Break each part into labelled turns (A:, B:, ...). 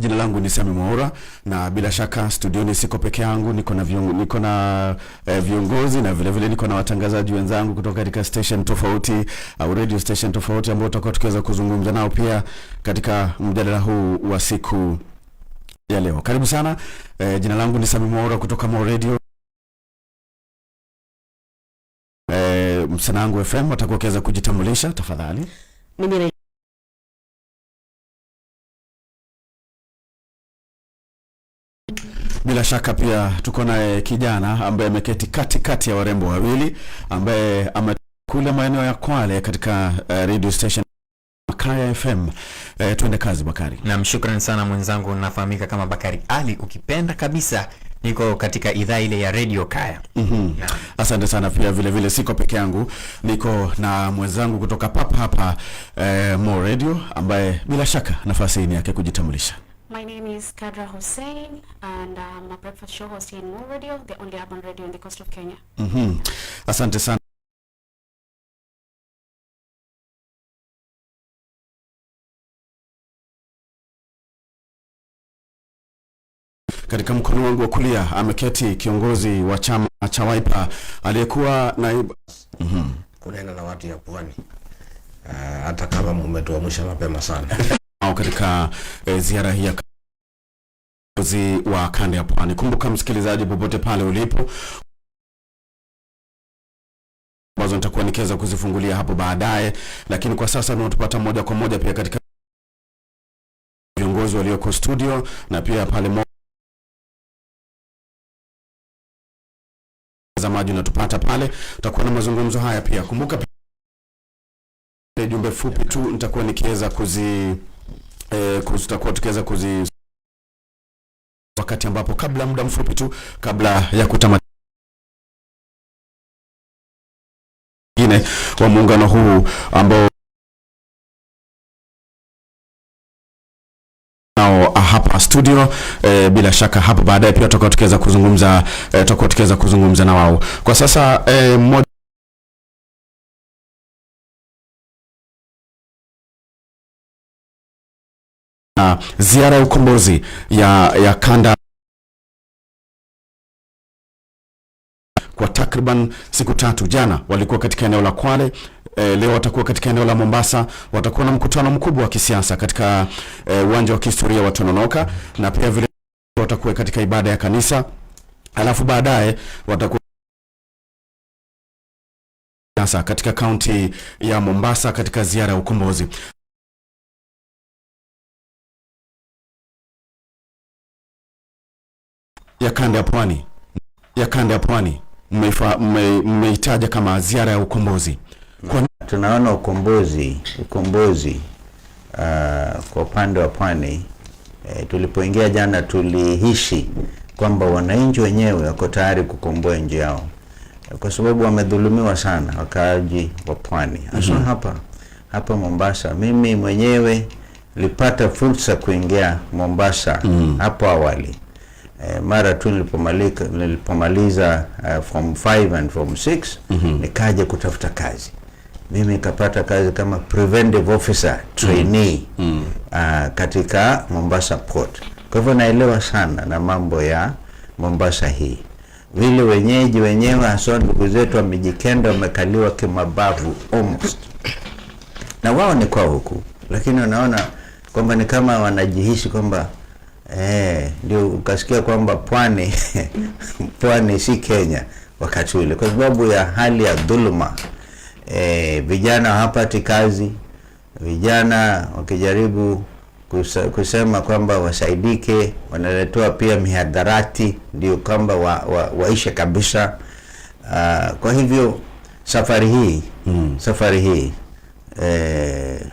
A: Jina langu ni Sami Mwaura na bila shaka studioni siko peke yangu, niko na viongozi na vile vile niko na watangazaji wenzangu kutoka katika station tofauti au radio station tofauti ambao tutakuwa tukiweza kuzungumza nao pia katika mjadala huu wa siku ya leo. Karibu sana. Jina langu ni Sami Mwaura kutoka Mo Radio. Msanangu FM watakuwa kiweza kujitambulisha tafadhali.
B: Mimi
A: bila shaka pia tuko na kijana ambaye ameketi katikati ya warembo wawili ambaye amekula maeneo ya Kwale katika radio station Kaya FM. Tuende kazi Bakari.
C: Na shukrani sana mwenzangu, nafahamika kama Bakari Ali, ukipenda kabisa niko katika idhaa ile ya Radio Kaya.
A: Asante sana. Pia vile vile siko peke yangu, niko na mwenzangu kutoka hapa Mo Radio ambaye bila shaka nafasi ni yake kujitambulisha.
D: My name is Kadra Hussein and I'm a breakfast show host in Mo Radio, the only urban radio in the coast of Kenya.
A: Asante sana. Katika mkono wangu wa kulia ameketi kiongozi wa chama cha Wiper aliyekuwa naibu
E: kunena na watu ya Pwani, hata kama mmetuamsha mapema sana
A: au katika ziara hii ya kiongozi wa kanda ya Pwani. Kumbuka msikilizaji, popote pale ulipo, ambazo nitakuwa nikiweza kuzifungulia hapo baadaye, lakini kwa sasa tunatupata moja kwa moja pia katika viongozi walioko studio na pia pale mtazamaji unatupata pale, tutakuwa na mazungumzo haya pia. Kumbuka pia jumbe fupi tu nitakuwa nikiweza tutakuwa tukiweza wakati ambapo kabla muda mfupi tu kabla ya kutamatisha wa muungano huu ambao hapa studio. Bila shaka hapo baadaye pia tutakuwa tukiweza kuzungumza na wao. Kwa sasa ziara ya ukombozi ya kanda kwa takriban siku tatu. Jana walikuwa katika eneo la Kwale, leo watakuwa katika eneo la Mombasa. Watakuwa na mkutano mkubwa wa kisiasa katika uwanja wa kihistoria wa Tononoka, na pia vile watakuwa katika ibada ya kanisa, alafu baadaye watakuwa katika kaunti ya Mombasa katika ziara ya ukombozi ya kanda ya Pwani. Mmeitaja kama ziara ya ukombozi.
F: Tunaona ukombozi kwa upande wa Pwani. Tulipoingia jana tulihisi kwamba wananchi wenyewe wako tayari kukomboa nchi yao, kwa sababu wamedhulumiwa sana wakaaji wa Pwani, hasa hapa Mombasa. Mimi mwenyewe nilipata fursa kuingia Mombasa hapo awali. Mara tu nilipomaliza form 5 and form 6 nikaja kutafuta kazi. Mimi nikapata kazi kama preventive officer trainee katika Mombasa Port. Kwa hivyo naelewa sana na mambo ya Mombasa hii. Vile wenyeji wenyewe hasa ndugu zetu wa Mijikenda wamekaliwa kimabavu almost. Na wao ni kwa huku, lakini unaona kwamba ni kama wanajihisi kwamba ndio ukasikia kwamba Pwani si Kenya wakati ule, kwa sababu ya hali ya dhuluma. Vijana hawapati kazi, vijana wakijaribu kusema kwamba wasaidike wanaletewa pia mihadarati ndio kwamba waishe kabisa. Kwa hivyo safari hii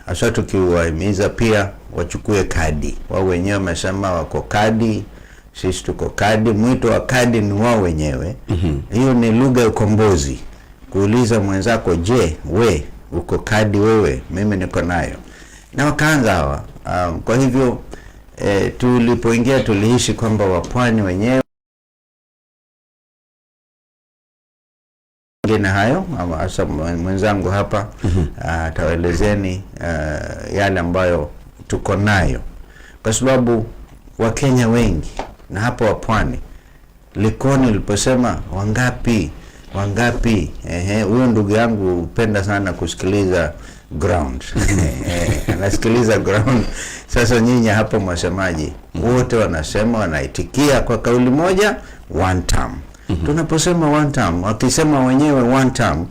F: hasa tukiwahimiza pia wachukue kadi. Wao wenyewe wamesema wako kadi, sisi tuko kadi. Mwito wa kadi ni wao wenyewe. Hiyo ni lugha ya ukombozi. Kuuliza mwenzako, je, we uko kadi wewe? Mimi niko nayo. Na wakaanza hawa. Kwa hivyo tulipoingia tulihisi kwamba Wapwani wenyewe na hayo hasa mwenzangu hapa atawaelezeni yale ambayo tuko nayo, kwa sababu Wakenya wengi na hapo wa pwani. Likoni uliposema wangapi, huyo ndugu yangu upenda sana kusikiliza ground. Anasikiliza ground. Sasa nyinyi hapo mwasemaji, wote wanasema, wanaitikia kwa kauli moja, one term. Tunaposema one term, wakisema wenyewe one term,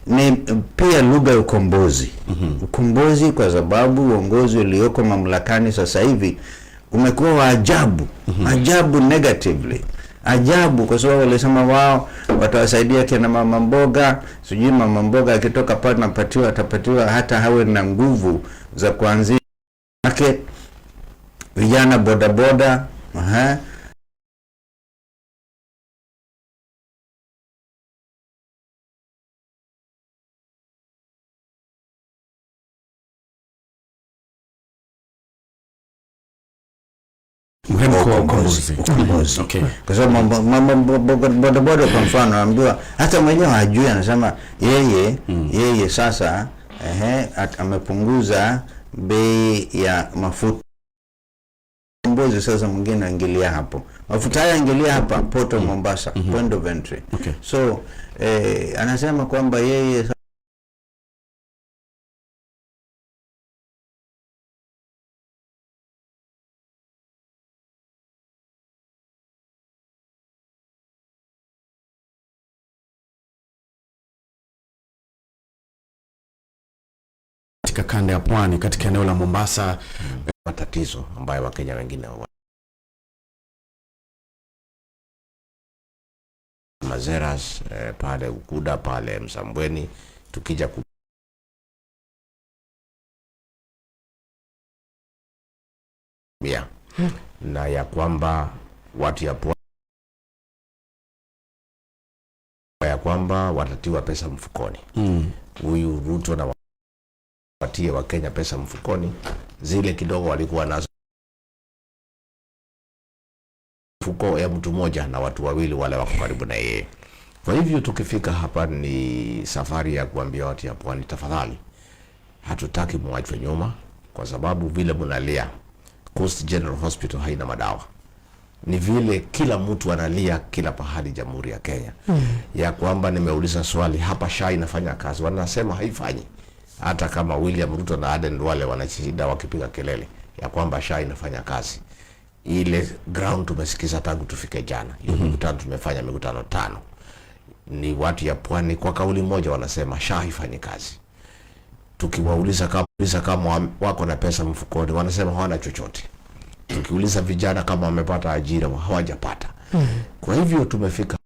F: ni pia lugha ya ukombozi. Ukombozi kwa sababu uongozi ulioko mamlakani sasa hivi umekuwa wa ajabu. Ajabu negatively. Ajabu kwa sababu walisema wao watawasaidia kina mama mboga, sijui mama mboga akitoka pale atapatiwa hata hawe na nguvu za kuanzia market, vijana bodaboda, ukombozi.
A: Okay.
F: Kwa sababu mama bodaboda kwa mfano anaambiwa hata mwenyewe hajui, anasema yeye sasa amepunguza bei ya mafuta. Ukombozi sasa mwingine aingilia hapo. Mafuta haya aingilia hapa Port of Mombasa, point of entry.
A: Okay.
F: So anasema kwamba yeye
A: katika kanda ya pwani, katika eneo la Mombasa,
E: matatizo ambayo Wakenya wengine Mazeras, pale Ukuda, pale Msambweni, tukija na ya kwamba watu ya pwani ya kwamba watatiwa pesa mfukoni. Huyu Ruto na watie wa Kenya pesa mfukoni, zile kidogo walikuwa nazo mfuko ya mtu mmoja na watu wawili wale wako karibu na yeye. Kwa hivyo tukifika hapa ni safari ya kuambia watu ya pwani, tafadhali hatutaki muachwe nyuma, kwa sababu vile mnalia Coast General Hospital haina madawa. Ni vile kila mtu analia kila pahali Jamhuri ya Kenya. Ya kwamba nimeuliza swali hapa, SHA inafanya kazi, wanasema haifanyi. Hata kama William Ruto na Aden wale wanachida wakipiga kelele ya kwamba SHA inafanya kazi. Ile ground tumesikiza tangu tufike jana. Mikutano tumefanya mikutano 5. Ni watu ya pwani kwa kauli moja wanasema SHA haifanyi kazi. Tukiwauliza kama wako na pesa mfukoni, wanasema hawana chochote. Tukiuliza vijana kama wamepata ajira, hawajapata. Kwa hivyo tumefika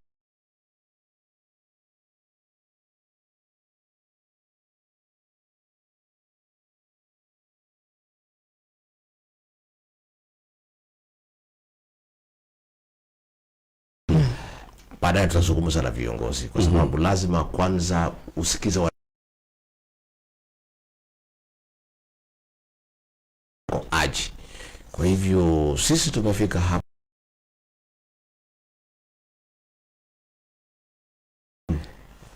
E: baadaye tutazungumza na viongozi, kwa sababu lazima kwanza usikize aji. Kwa hivyo sisi tumefika hapa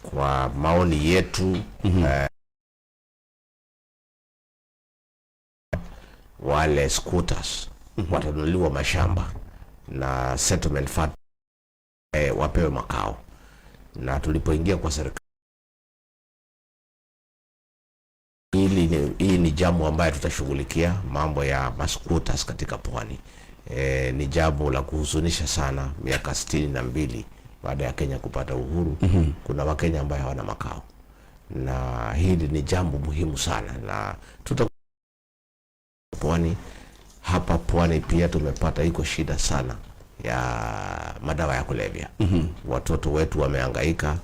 E: kwa maoni yetu. Wale scooters watanunuliwa mashamba na settlement fund wapewe makao. Na tulipoingia kwa serikali, hii ni jambo ambayo tutashughulikia, mambo ya mascooters katika pwani. Ni jambo la kuhuzunisha sana. Miaka 62 baada ya Kenya kupata uhuru, kuna Wakenya ambao hawana makao, na hili ni jambo muhimu sana. Na pwani hapa pwani pia tumepata iko shida sana ya madawa ya kulevya. Watoto wetu wamehangaika.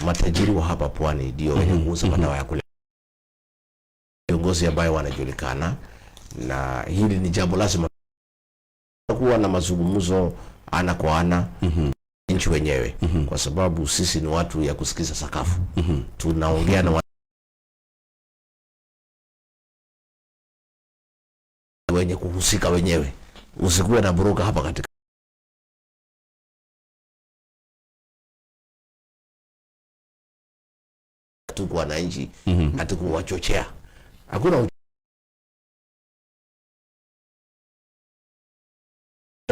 E: Matajiri wa hapa pwani ndio wenye kuuza madawa ya kulevya, viongozi ambao wanajulikana. Na hili ni jambo lazima kuwa na mazungumzo ana kwa ana nchi wenyewe, kwa sababu sisi ni watu ya kusikiza sakafu. Tunaongea na wenye kuhusika wenyewe. Usikuwe na buruka hapa katika tuko wananchi, hatukuwachochea. Hakuna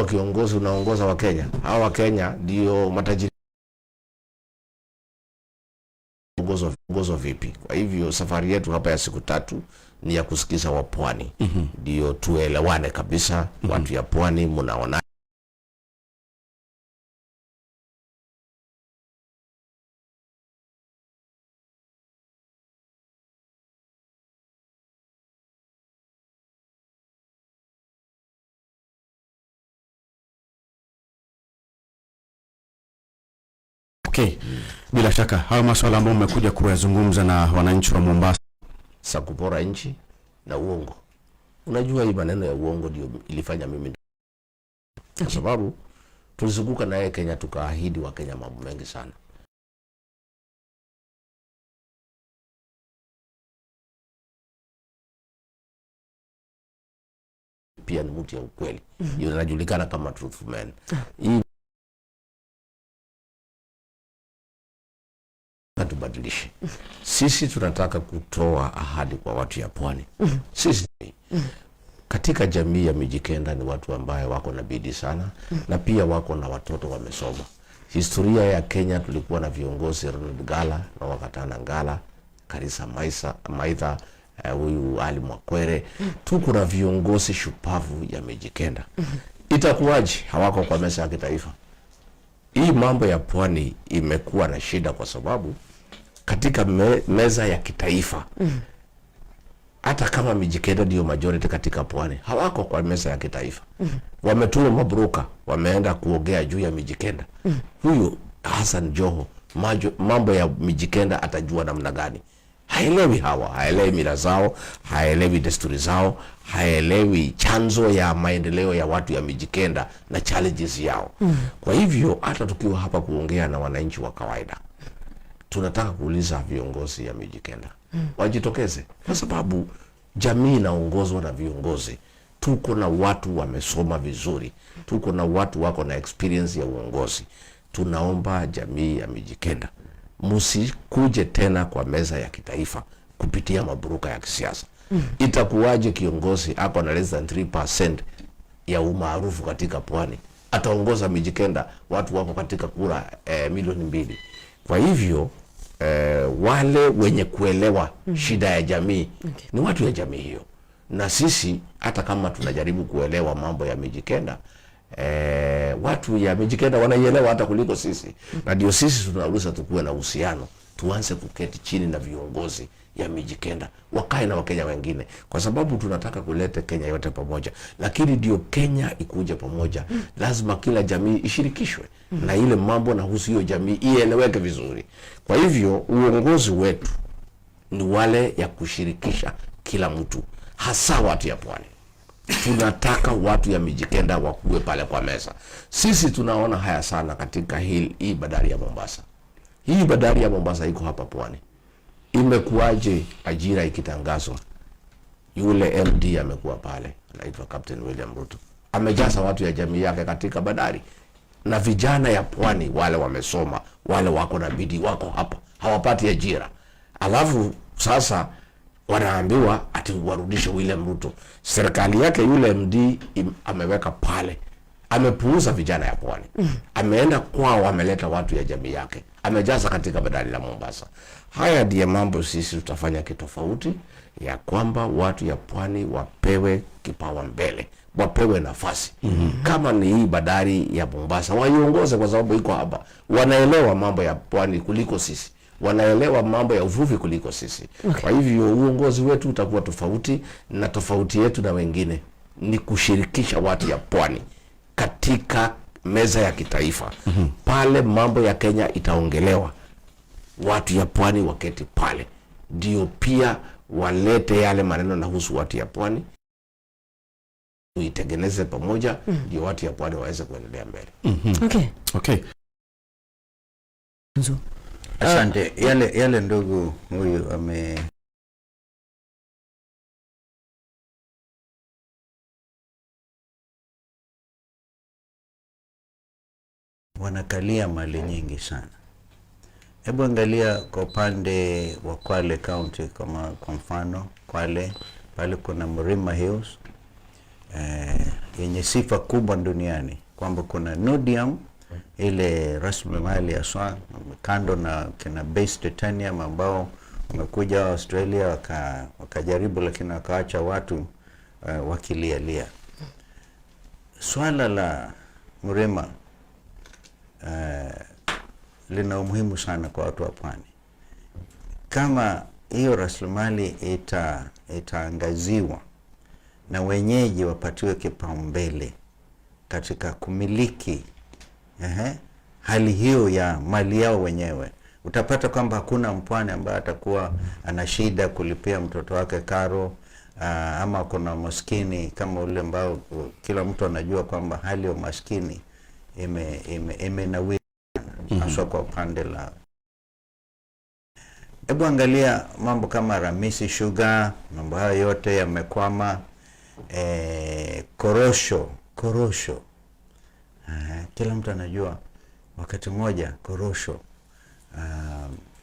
E: kiongozi unaongoza wa Kenya. Hawa wa Kenya ndio matajiri. Uongozo vipi? Kwa hivyo safari yetu hapa ya siku 3 ni ya kusikiza wa pwani. Ndio tuelewane kabisa, watu ya pwani mnaona.
A: Okay. Bila shaka hayo masuala ambayo mmekuja kuyazungumza na wananchi wa Mombasa,
E: Sakupora nchi na uongo. Unajua hii maneno ya uongo ndio ilifanya mimi, kwa sababu tulizunguka naye Kenya tukaahidi wa Kenya mambo mengi sana. Pia ni mtu ya ukweli. Yeye anajulikana kama truthful man. Hii tubadilishe. Sisi tunataka kutoa ahadi kwa watu ya pwani. Sisi katika jamii ya Mijikenda ni watu ambao wako na bidii sana, na pia wako na watoto wamesoma. Historia ya Kenya tulikuwa na viongozi Ronald Gala na Wakatana Ngala, Karisa Maitha, huyu Ali Mwakwere. Tuko na viongozi shupavu ya Mijikenda. Itakuwaje hawako kwa meza ya kitaifa? Hii mambo ya pwani imekuwa na shida kwa sababu katika meza ya kitaifa hata kama Mijikenda ndio majority katika pwani, hawako kwa meza ya kitaifa. Wametuma mabroka, wameenda kuongea juu ya Mijikenda. Huyu Hassan Joho mambo ya Mijikenda atajua namna gani? Haelewi hawa, haelewi mila zao, haelewi desturi zao, haelewi chanzo ya maendeleo ya watu ya Mijikenda na challenges yao. Kwa hivyo hata tukiwa hapa kuongea na wananchi wa kawaida, tunataka kuuliza viongozi ya Mijikenda wajitokeze, kwa sababu jamii inaongozwa na viongozi. Tuko na watu wamesoma vizuri, tuko na watu wako na experience ya uongozi. Tunaomba jamii ya Mijikenda msikuje tena kwa meza ya kitaifa kupitia maburuka ya kisiasa. Itakuwaje kiongozi ako na less than 3% ya umaarufu katika pwani ataongoza Mijikenda, watu wako katika kura milioni 2? Kwa hivyo wale wenye kuelewa shida ya jamii ni watu ya jamii hiyo, na sisi hata kama tunajaribu kuelewa mambo ya Mijikenda, watu ya Mijikenda wanaielewa hata kuliko sisi. Na ndio sisi tunauliza tukuwe na uhusiano, tuanze kuketi chini na viongozi ya Mijikenda, wakae na Wakenya wengine, kwa sababu tunataka kuleta Kenya yote pamoja. Lakini ndio Kenya ikuje pamoja, lazima kila jamii ishirikishwe na ile mambo na husu hiyo jamii ieleweke vizuri. Kwa hivyo uongozi wetu ni wale ya kushirikisha kila mtu, hasa watu ya pwani. Tunataka watu ya Mijikenda wakuwe pale kwa meza. Sisi tunaona haya sana katika hii bandari ya Mombasa. Hii bandari ya Mombasa iko hapa pwani. Imekuwaje ajira ikitangazwa? Yule MD amekuwa pale, anaitwa Captain William Ruto. Amejaza watu ya jamii yake katika bandari. Na vijana ya pwani wale wamesoma, wale wako na bidii wako hapa, hawapati ajira. Alafu sasa wanaambiwa ati warudishe William Ruto. Serikali yake yule MD ameweka pale, amepuuza vijana ya pwani. Ameenda kwao, ameleta watu ya jamii yake, amejaza katika bandari la Mombasa. Haya ndiye mambo sisi tutafanya kitofauti, ya kwamba watu ya pwani wapewe kipawa mbele, wapewe nafasi. Kama ni hii bandari ya Mombasa waiongoze, kwa sababu iko hapa, wanaelewa mambo ya pwani kuliko sisi, wanaelewa mambo ya uvuvi kuliko sisi. Kwa hivyo uongozi wetu utakuwa tofauti, na tofauti yetu na wengine ni kushirikisha watu ya pwani katika meza ya kitaifa. Pale mambo ya Kenya itaongelewa, watu ya pwani waketi pale, ndio pia walete yale maneno na husu watu ya pwani, tuitengeneze pamoja, ndio watu ya pwani waweze kuendelea mbele.
A: Okay.
F: Asante. Yale ndugu huyu wanakalia mali nyingi sana. Hebu angalia kwa upande wa Kwale County, kama kwa mfano Kwale pale kuna Mrima Hills. yenye sifa kubwa duniani, kwamba kuna Nodium, ile rasilimali ya swa, kando na kina base titanium ambao wamekuja Australia wakajaribu, lakini wakaacha watu wakilialia. Swala la Mrima lina umuhimu sana kwa watu wa pwani. Kama hiyo rasilimali itaangaziwa na wenyeji wapatiwe kipaumbele katika kumiliki hali hiyo ya mali yao wenyewe, utapata kwamba hakuna mpwani ambaye atakuwa ana shida kulipia mtoto wake karo, ama kuna maskini kama ule ambao kila mtu anajua kwamba hali ya maskini imenawiri haswa kwa upande la. Hebu angalia mambo kama Ramisi Sugar, mambo hayo yote yamekwama. Korosho. Kila mtu anajua wakati mmoja korosho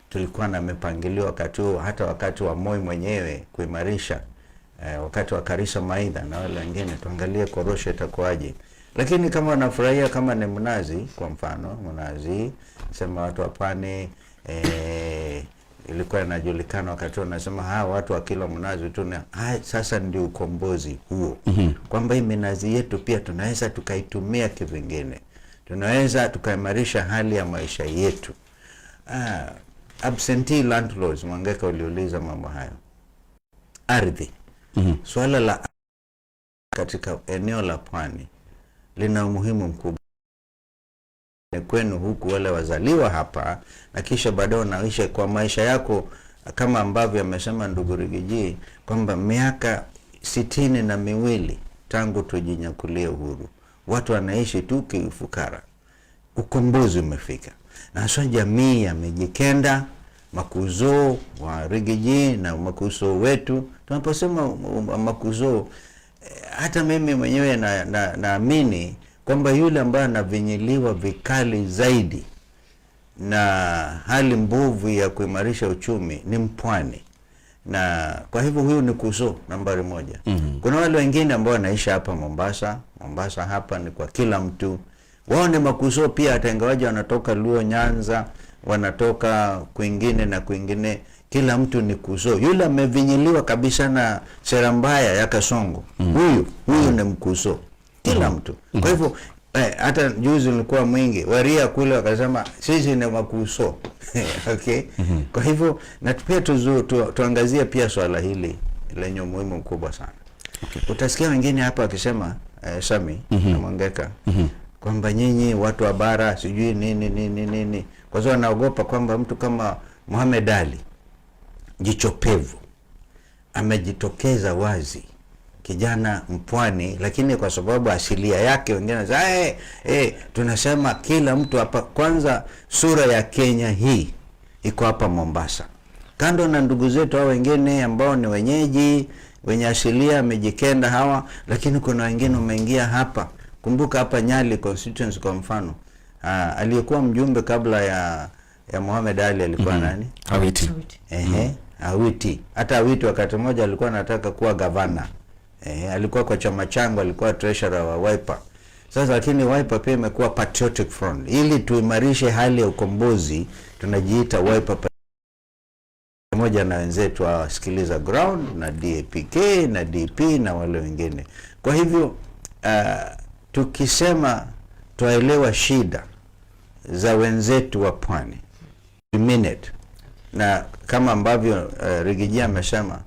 F: tulikuwa na mipangilio wakati huo, hata wakati wa Moi mwenyewe kuimarisha, wakati wa Karisa Maitha na wale wengine, tuangalie korosho itakuwaje. Lakini kama wanafurahia kama ni mnazi, kwa mfano mnazi, sema watu wa pwani ilikuwa inajulikana wakati wanasema watu wa kila mnazi tu, sasa ndio ukombozi huo, kwamba hii minazi yetu pia tunaweza tukaitumia kivingine, tunaweza tukaimarisha hali ya maisha yetu. Absentee landlords, Mwangeka uliuliza mambo hayo. Ardhi, swala la katika eneo la pwani lina umuhimu mkubwa kwenu huku wale wazaliwa hapa, na kisha baadaye unaishi kwa maisha yako kama ambavyo amesema ndugu Rigiji kwamba miaka 62 tangu tujinyakulie uhuru, watu wanaishi tu kiufukara. Ukombozi umefika, na sasa jamii ya Mijikenda, Makuzo wa Rigiji na Makuzo wetu. Tunaposema Makuzo, hata mimi mwenyewe naamini kwamba yule ambaye anavinyiliwa vikali zaidi na hali mbovu ya kuimarisha uchumi ni mpwani, na kwa hivyo huyu ni Kuzo nambari 1. Kuna wale wengine ambao wanaishi hapa Mombasa hapa ni kwa kila mtu, wao ni Makuzo pia, hata ingawaje wanatoka Luo, Nyanza, wanatoka kwingine na kwingine, kila mtu ni Kuzo. Yule amevinyiliwa kabisa na sera mbaya ya Kasongo, huyu ni Mkuzo kila mtu. Kwa hivyo hata juzi nilikuwa mwingi Waria kule wakasema sisi ni Makuzo. Okay? Kwa hivyo na pia tuangazie pia swala hili lenye umuhimu mkubwa sana. Utasikia wengine hapa wakisema Sami na Mwangeka kwamba nyinyi watu wa bara sijui nini, kwa sababu anaogopa kwamba mtu kama Muhammad Ali jichopevu amejitokeza wazi, kijana mpwani, lakini kwa sababu asilia yake wengine wanasema tunasema kila mtu hapa. Kwanza sura ya Kenya hii iko hapa Mombasa, kando na ndugu zetu hao wengine ambao ni wenyeji wenye asilia Mijikenda hawa, lakini kuna wengine wameingia hapa. Kumbuka hapa Nyali constituency kwa mfano, aliyekuwa mjumbe kabla ya Muhammad Ali alikuwa nani? Awiti. Hata Awiti wakati mmoja alikuwa anataka kuwa gavana. Alikuwa kwa chama changu, alikuwa treasurer wa Wiper. Sasa lakini Wiper pia imekuwa Patriotic Front. Ili tuimarishe hali ya ukombozi, tunajiita Wiper pamoja na wenzetu wa Sikiliza Ground na DAPK na DP na wale wengine. Kwa hivyo tukisema tuelewa shida za wenzetu wa pwani, minute, na kama ambavyo Rigiji amesema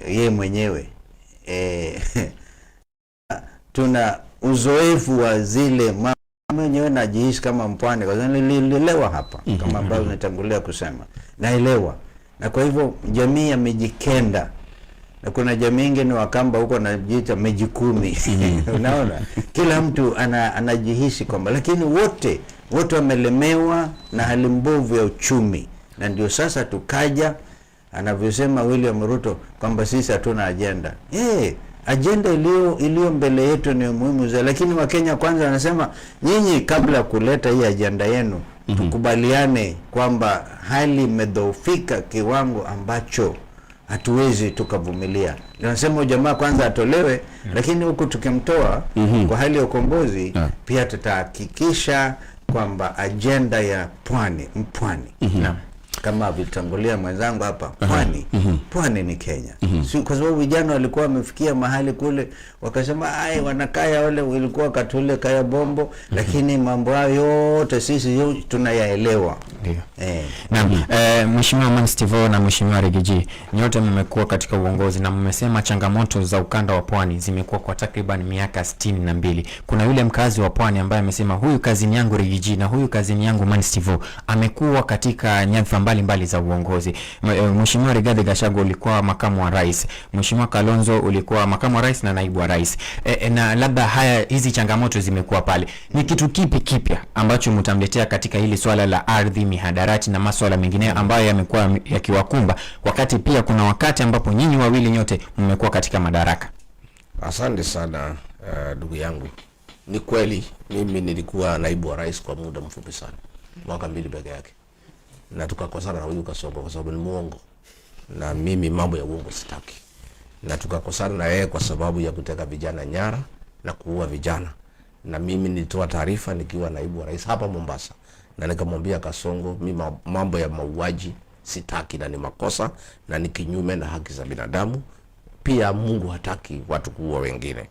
F: yeye mwenyewe tuna uzoefu wa zile mwenyewe, najihisi kama mpwani kwa sababu nililelewa hapa kama ambavyo nitangulia kusema, naelewa. Na kwa hivyo jamii ya Mijikenda, na kuna jamii nyingine Wakamba huko anajiita Mijikumi. Unaona, kila mtu anajihisi kwamba, lakini wote wamelemewa na hali mbovu ya uchumi, na ndio sasa tukaja anavyosema William Ruto kwamba sisi hatuna agenda. Agenda iliyo mbele yetu ni muhimu zaidi, lakini Wakenya kwanza anasema nyinyi kabla kuleta hii agenda yenu tukubaliane kwamba hali imedhoofika kiwango ambacho hatuwezi tukavumilia. Tunasema jamaa kwanza atolewe, lakini huku tukimtoa kwa hali ya ukombozi pia tutahakikisha kwamba ajenda ya mpwani kama vitangulia mwenzangu hapa, pwani ni Kenya. Kwa sababu vijana walikuwa wamefikia mahali kule wakasema wanakaya wale walikuwa Katule kaya bombo, lakini mambo hayo yote sisi tunayaelewa.
C: Naam, Mheshimiwa Manstivo na Mheshimiwa Rigiji, nyote mmekuwa katika uongozi na mmesema changamoto za ukanda wa pwani zimekuwa kwa takriban miaka 62. Kuna yule mkazi wa pwani ambaye amesema huyu kazini yangu Rigiji na huyu kazini yangu Manstivo amekuwa katika nyadhifa mbalimbali za uongozi. Mheshimiwa Rigathi Gachagua ulikuwa makamu wa rais, Mheshimiwa Kalonzo ulikuwa makamu wa rais na naibu wa rais. Na labda hizi changamoto zimekuwa pale, ni kitu kipi kipya ambacho mtamletea katika hili swala la ardhi, mihadarati na masuala mengine ambayo yamekuwa yakiwakumba, wakati pia kuna wakati ambapo nyinyi wawili nyote mmekuwa katika madaraka?
E: Asante sana ndugu yangu. Ni kweli mimi nilikuwa naibu wa rais kwa muda mfupi sana, mwaka 2 peke yake, na tukakosana na huyu Kasongo kwa sababu ni muongo, na mimi mambo ya uongo sitaki. Na tukakosana na yeye kwa sababu ya kuteka vijana nyara na kuua vijana, na mimi nilitoa taarifa nikiwa naibu wa rais hapa Mombasa, na nikamwambia Kasongo, mimi mambo ya mauaji sitaki na ni makosa na ni kinyume na haki za binadamu, pia Mungu hataki watu kuua wengine.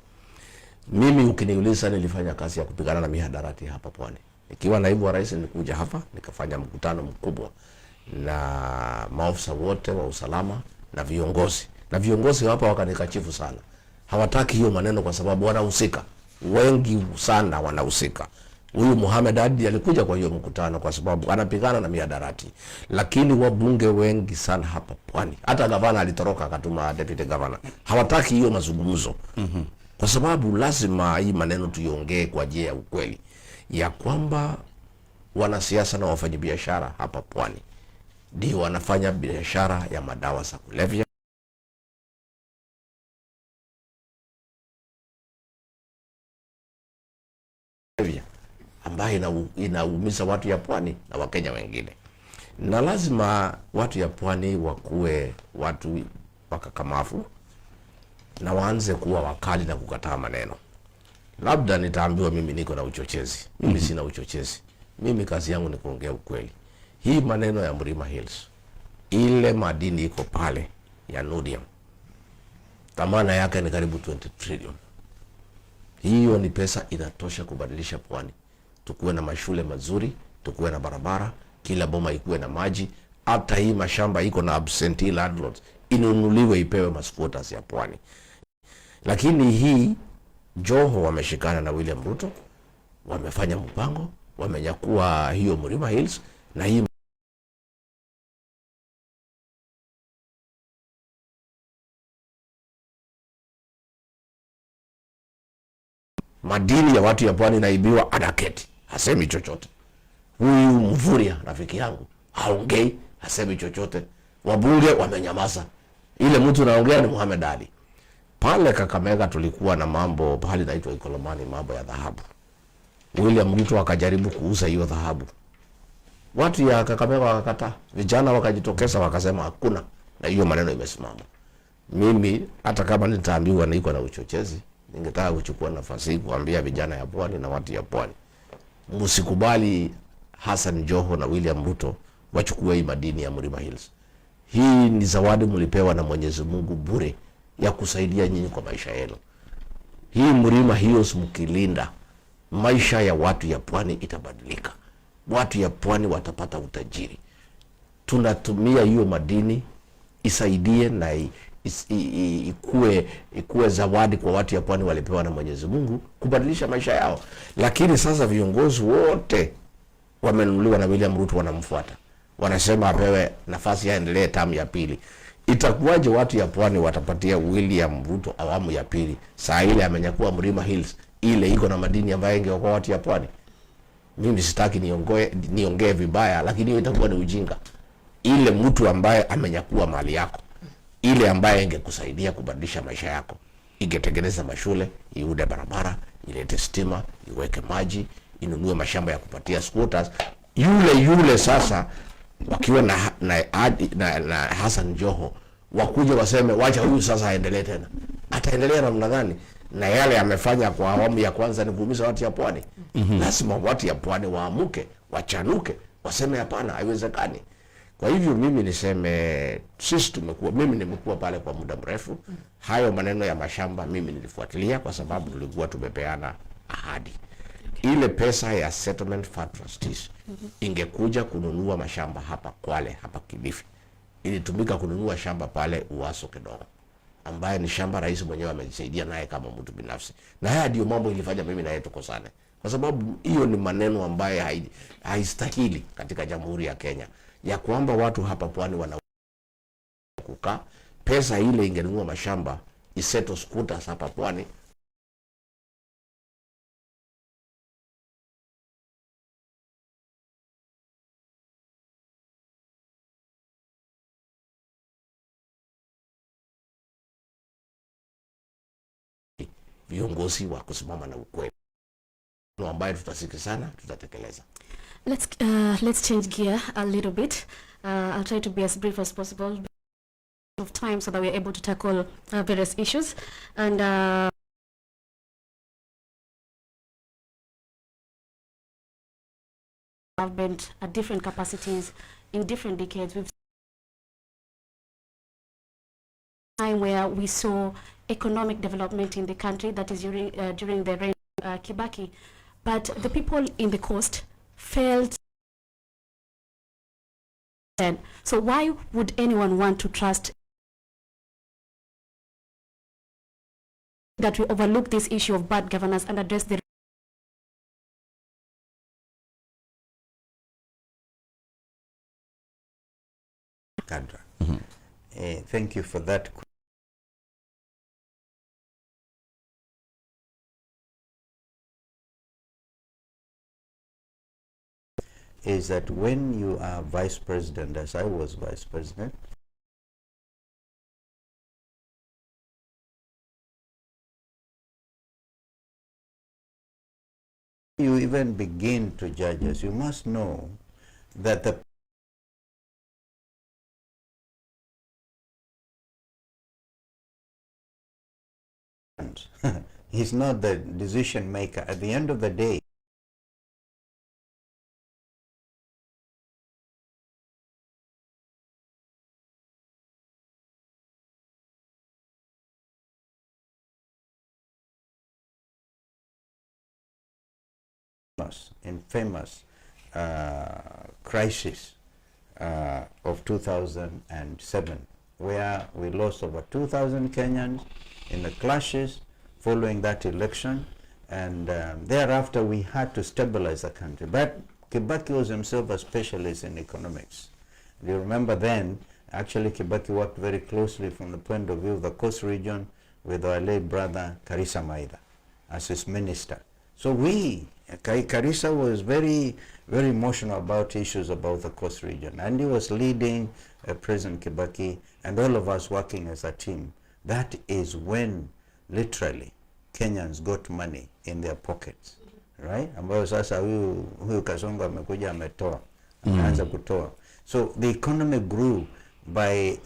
E: Mimi ukiniuliza, nilifanya kazi ya kupigana na mihadarati hapa pwani. Nikiwa naibu wa rais nilikuja hapa nikafanya mkutano mkubwa na maafisa wote wa usalama na viongozi. Na viongozi hapa wakanikashifu sana. Hawataki hiyo maneno kwa sababu wanahusika. Wengi sana wanahusika. Huyu Mohamed Adi alikuja kwa hiyo mkutano kwa sababu anapigana na mihadarati. Lakini wabunge wengi sana hapa pwani, hata gavana alitoroka akatuma deputy governor, hawataki hiyo mazungumzo. Kwa sababu lazima hii maneno tuiongee kwa njia ya ukweli, ya kwamba wanasiasa na wafanyabiashara hapa pwani ndio wanafanya biashara ya madawa za kulevya, ambayo inaumiza watu ya pwani na Wakenya wengine. Na lazima watu ya pwani wakuwe watu wakakamavu na waanze kuwa wakali na kukataa maneno. Labda nitaambiwa mimi niko na uchochezi. Mimi sina uchochezi. Mimi kazi yangu ni kuongea ukweli. Hii maneno ya Mlima Hills, ile madini iko pale ya Nudium, thamana yake ni karibu 20 trillion. Hiyo ni pesa inatosha kubadilisha pwani. Tukuwe na mashule mazuri, tukuwe na barabara, kila boma ikuwe na maji, hata hii mashamba iko na absentee landlords inunuliwe ipewe masquatters ya pwani. Lakini hii Joho wameshikana na William Ruto, wamefanya mpango, wamenyakua hiyo Mlima Hills, na hii madini ya watu ya pwani naibiwa, anaketi hasemi chochote. Huyu Mvurya rafiki yangu haongei, hasemi chochote. Wabunge wamenyamaza, ile mtu naongea ni Mohamed Ali. Pale Kakamega tulikuwa na mambo pale inaitwa Ikolomani, mambo ya dhahabu. William Ruto akajaribu kuuza hiyo dhahabu, watu ya Kakamega wakakataa, vijana wakajitokeza wakasema hakuna, na hiyo maneno imesimama. Mimi hata kama nitaambiwa niko na uchochezi, ningetaka kuchukua nafasi hii kuambia vijana ya pwani na watu ya pwani, msikubali Hassan Joho na William Ruto wachukue hii madini ya Mlima Hills. Hii ni zawadi mlipewa na Mwenyezi Mungu bure ya kusaidia nyinyi kwa maisha yenu. Hii Mlima Hills mkilinda, maisha ya watu ya pwani itabadilika. Watu ya pwani watapata utajiri. Tunatumia hiyo madini isaidie na ikuwe zawadi kwa watu ya pwani walipewa na Mwenyezi Mungu kubadilisha maisha yao. Lakini sasa viongozi wote wamenunuliwa na William Ruto, wanamfuata. Wanasema apewe nafasi aendelee tamu ya pili. Itakuwaje watu ya pwani watapatia William Ruto awamu ya pili saa ile amenyakua Mlima Hills ile iko na madini ambayo ingeokoa watu ya pwani? Mimi sitaki niongee vibaya, lakini hiyo itakuwa ni ujinga. Ile mtu ambaye amenyakua mali yako, ile ambaye ingekusaidia kubadilisha maisha yako, ingetengeneza mashule, iude barabara, ilete stima, iweke maji, inunue mashamba ya kupatia squatters, yule sasa wakiwa na Hassan Joho wakuja waseme wacha huyu sasa aendelee tena. Ataendelea namna gani? Na yale amefanya kwa awamu ya kwanza ni kuumiza watu ya pwani. Lazima watu ya pwani waamuke, wachanuke, waseme hapana, haiwezekani. Kwa hivyo mimi niseme mimi nimekuwa pale kwa muda mrefu. Hayo maneno ya mashamba mimi nilifuatilia kwa sababu tulikuwa tumepeana ahadi. Ile pesa ya Settlement Fund Trustees ingekuja kununua mashamba hapa Kwale, hapa Kilifi. Ilitumika kununua shamba pale Uaso Kidogo, ambaye ni shamba rais mwenyewe amejisaidia naye kama mtu binafsi. Na haya ndio mambo ilifanya mimi na yeye tukosane. Kwa sababu hiyo ni maneno ambaye haistahili katika Jamhuri ya Kenya, ya kwamba watu hapa pwani wana kukaa. Pesa ile ingenunua mashamba, iseto scooters hapa pwani. Viongozi wa kusimama na ukweli ambaye tutasikizana, tutatekeleza.
D: Let's change gear a little bit. I'll try to be as brief as possible of time so that we're able to tackle various issues. And have been at different capacities in different decades. We've time where we saw economic development in the country, that is during the reign of Kibaki, but the people in the coast felt. So why would anyone want to trust that we overlook this issue of bad governance and address the
F: Kadra? Thank you for that. Is that when you are vice president, as I was vice president, you even begin to judge us, you must know that the he's not the decision maker. At the end of the day, infamous crisis of 2007, where we lost over 2,000 Kenyans in the clashes following that election, and thereafter we had to stabilize the country. But Kibaki was himself a specialist in economics. Do you remember then, actually Kibaki worked very closely from the point of view of the coast region with our late brother Karisa Maitha as his minister. So Karisa was very, very emotional about issues about the coast region, and he was leading President Kibaki and all of us working as a team. That is when literally Kenyans got money in their pockets, right? Ambayo sasa huyu Kasongo amekuja ametoa, ameanza kutoa. So the economy grew by,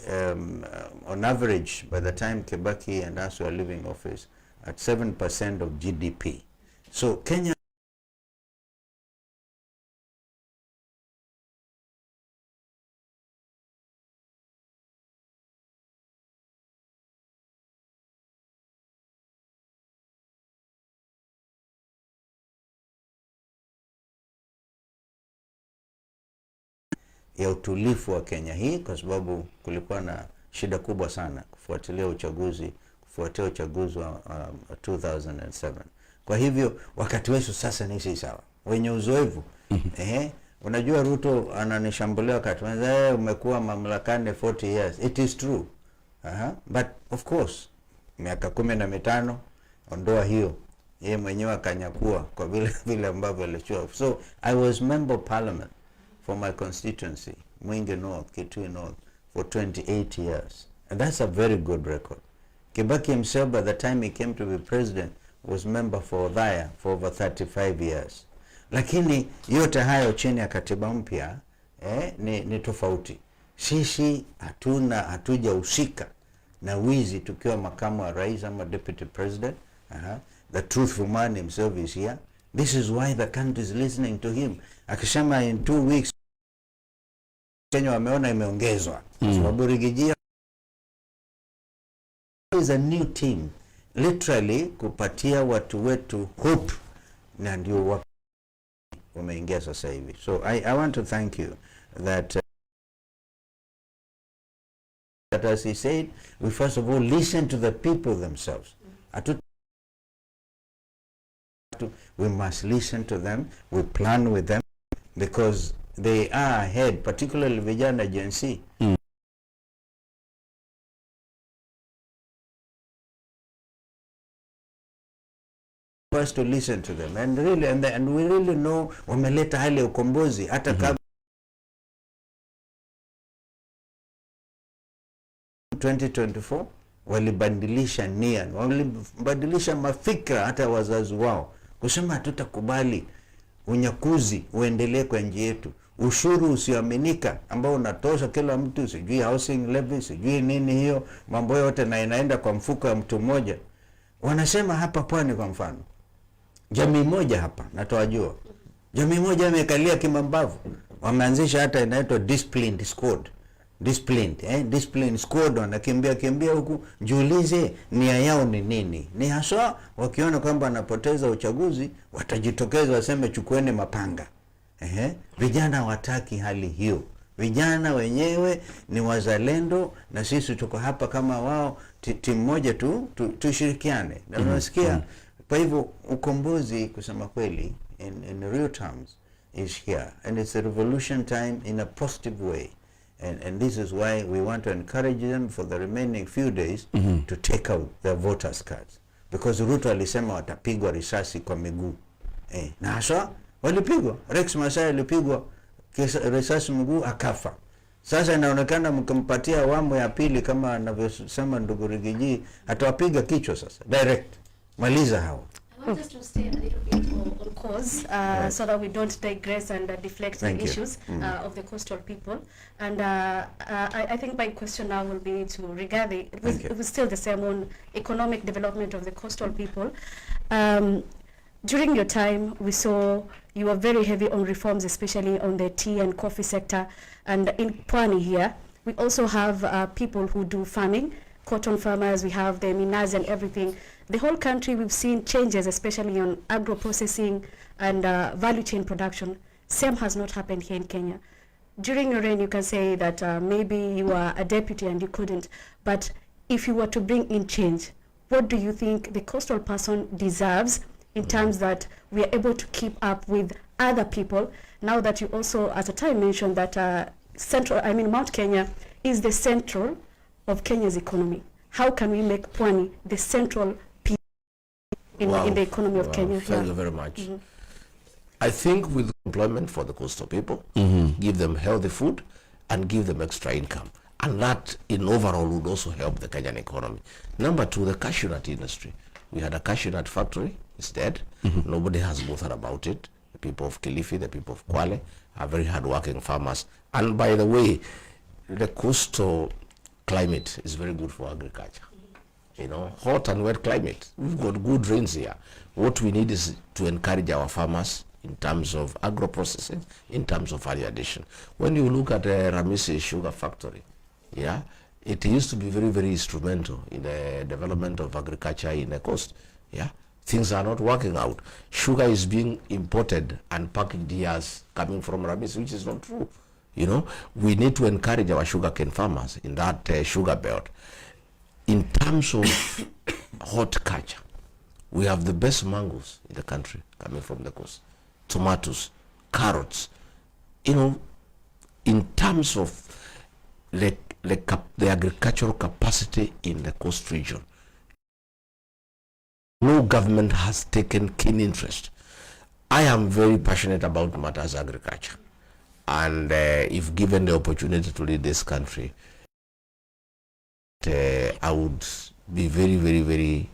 F: on average, by the time Kibaki and us were leaving office, at 7% of GDP. So Kenya ya utulifu wa Kenya hii, kwa sababu kulikuwa na shida kubwa sana kufuatia uchaguzi wa 2007. Kwa hivyo wakati wetu sasa ni sisi sawa, wenye uzoefu. Unajua Ruto ananishambulia wakati umekuwa mamlakani 40 years. It is true. But of course miaka 15 ondoa hiyo, yeye mwenyewe akanyakua kwa vile ambavyo alichua. So I was member of parliament for my constituency, Mwingi North, Kitui North, for 28 years. And that's a very good record. Kibaki himself, by the time he came to be president, was member for Othaya for over 35 years. Lakini yote hayo chini ya katiba mpya ni tofauti. sisi hatujahusika na wizi tukiwa makamu wa rais ama deputy president. The truthful man himself is here. This is why the country is listening to him. Akisema in 2 weeks Kenya wameona imeongezwa. Sababu Rigiji is a new team. Literally kupatia watu wetu hope, na ndio wameingia sasa hivi. So I want to thank you that as he said, we first of all listen to the people themselves. We must listen to them, we plan with them, because they are ahead, particularly vijana Gen Z. First to listen to them, and really, and we really know wameleta hali ya ukombozi hata kabla 2024 walibadilisha nia, walibadilisha mafikra hata wazazi wao kusema hatutakubali unyakuzi uendelee kwa nchi yetu, ushuru usioaminika ambao unatosha kila mtu, sijui housing levy, sijui nini hiyo mambo yote, na inaenda kwa mfuko wa mtu mmoja. Wanasema hapa Pwani kwa mfano, jamii moja hapa natowajua, jamii moja imekalia kimambavu, wameanzisha hata inaitwa disciplined squad. Discipline squad, wanakimbia huku. Jiulize nia yao ni nini? Ni haswa wakiona kwamba wanapoteza uchaguzi watajitokeza waseme chukueni mapanga. Vijana wataki hali hiyo. Vijana wenyewe ni wazalendo, na sisi tuko hapa kama wao, timu moja tushirikiane. Na unasikia, kwa hivyo ukombozi kusema kweli in real terms is here, and it's a revolution time in a positive way. And this is why we want to encourage them for the remaining few days to take out their voters cards. Because Ruto alisema watapigwa risasi kwa miguu. Na haswa walipigwa. Rex Masai alipigwa risasi mguu akafa. Sasa inaonekana mkimpatia awamu ya pili kama anavyosema ndugu Rigiji, atawapiga kichwa sasa direct. Maliza hao.
D: I want us to stay a little bit on course, so that we don't digress and deflect the issues of the coastal people. And I think my question now will be to Rigathi. It was still the same on economic development of the coastal people. During your time, we saw you were very heavy on reforms, especially on the tea and coffee sector. And in Pwani here, we also have people who do farming, cotton farmers, we have the Minas and everything. The whole country, we've seen changes, especially on agro-processing and value chain production. Same has not happened here in Kenya. During your reign, you can say that maybe you were a deputy and you couldn't. But if you were to bring in change, what do you think the coastal person deserves in terms that we are able to keep up with other people? Now that you also, at a time, mentioned that Mount Kenya is the central of Kenya's economy. How can we make Pwani the central piece in the economy of Kenya?
E: Thank you very much. I think with employment for the coastal people, give them healthy food and give them extra income. And that in overall would also help the Kenyan economy. Number two, the cashew nut industry. We had a cashew nut factory, it's dead. Nobody has bothered about it. The people of Kilifi, the people of Kwale are very hardworking farmers. And by the way, the coastal climate is very good for agriculture. You know, hot and wet climate. We've got good rains here. What we need is to encourage our farmers in terms of agro-processing, in terms of value addition. When you look at the Ramisi sugar factory, it used to be very, very instrumental in the development of agriculture in the coast. Things are not working out. Sugar is being imported and packaged here as coming from Ramisi, which is not true. You know, we need to encourage our sugarcane farmers in that sugar belt. In terms of horticulture, we have the best mangoes in the country coming from the coast. Tomatoes, carrots. You know, in terms of the agricultural capacity in the coast region, no government has taken keen interest. I am very passionate about matters agriculture. And if given the opportunity to lead this country, I would be very, very, very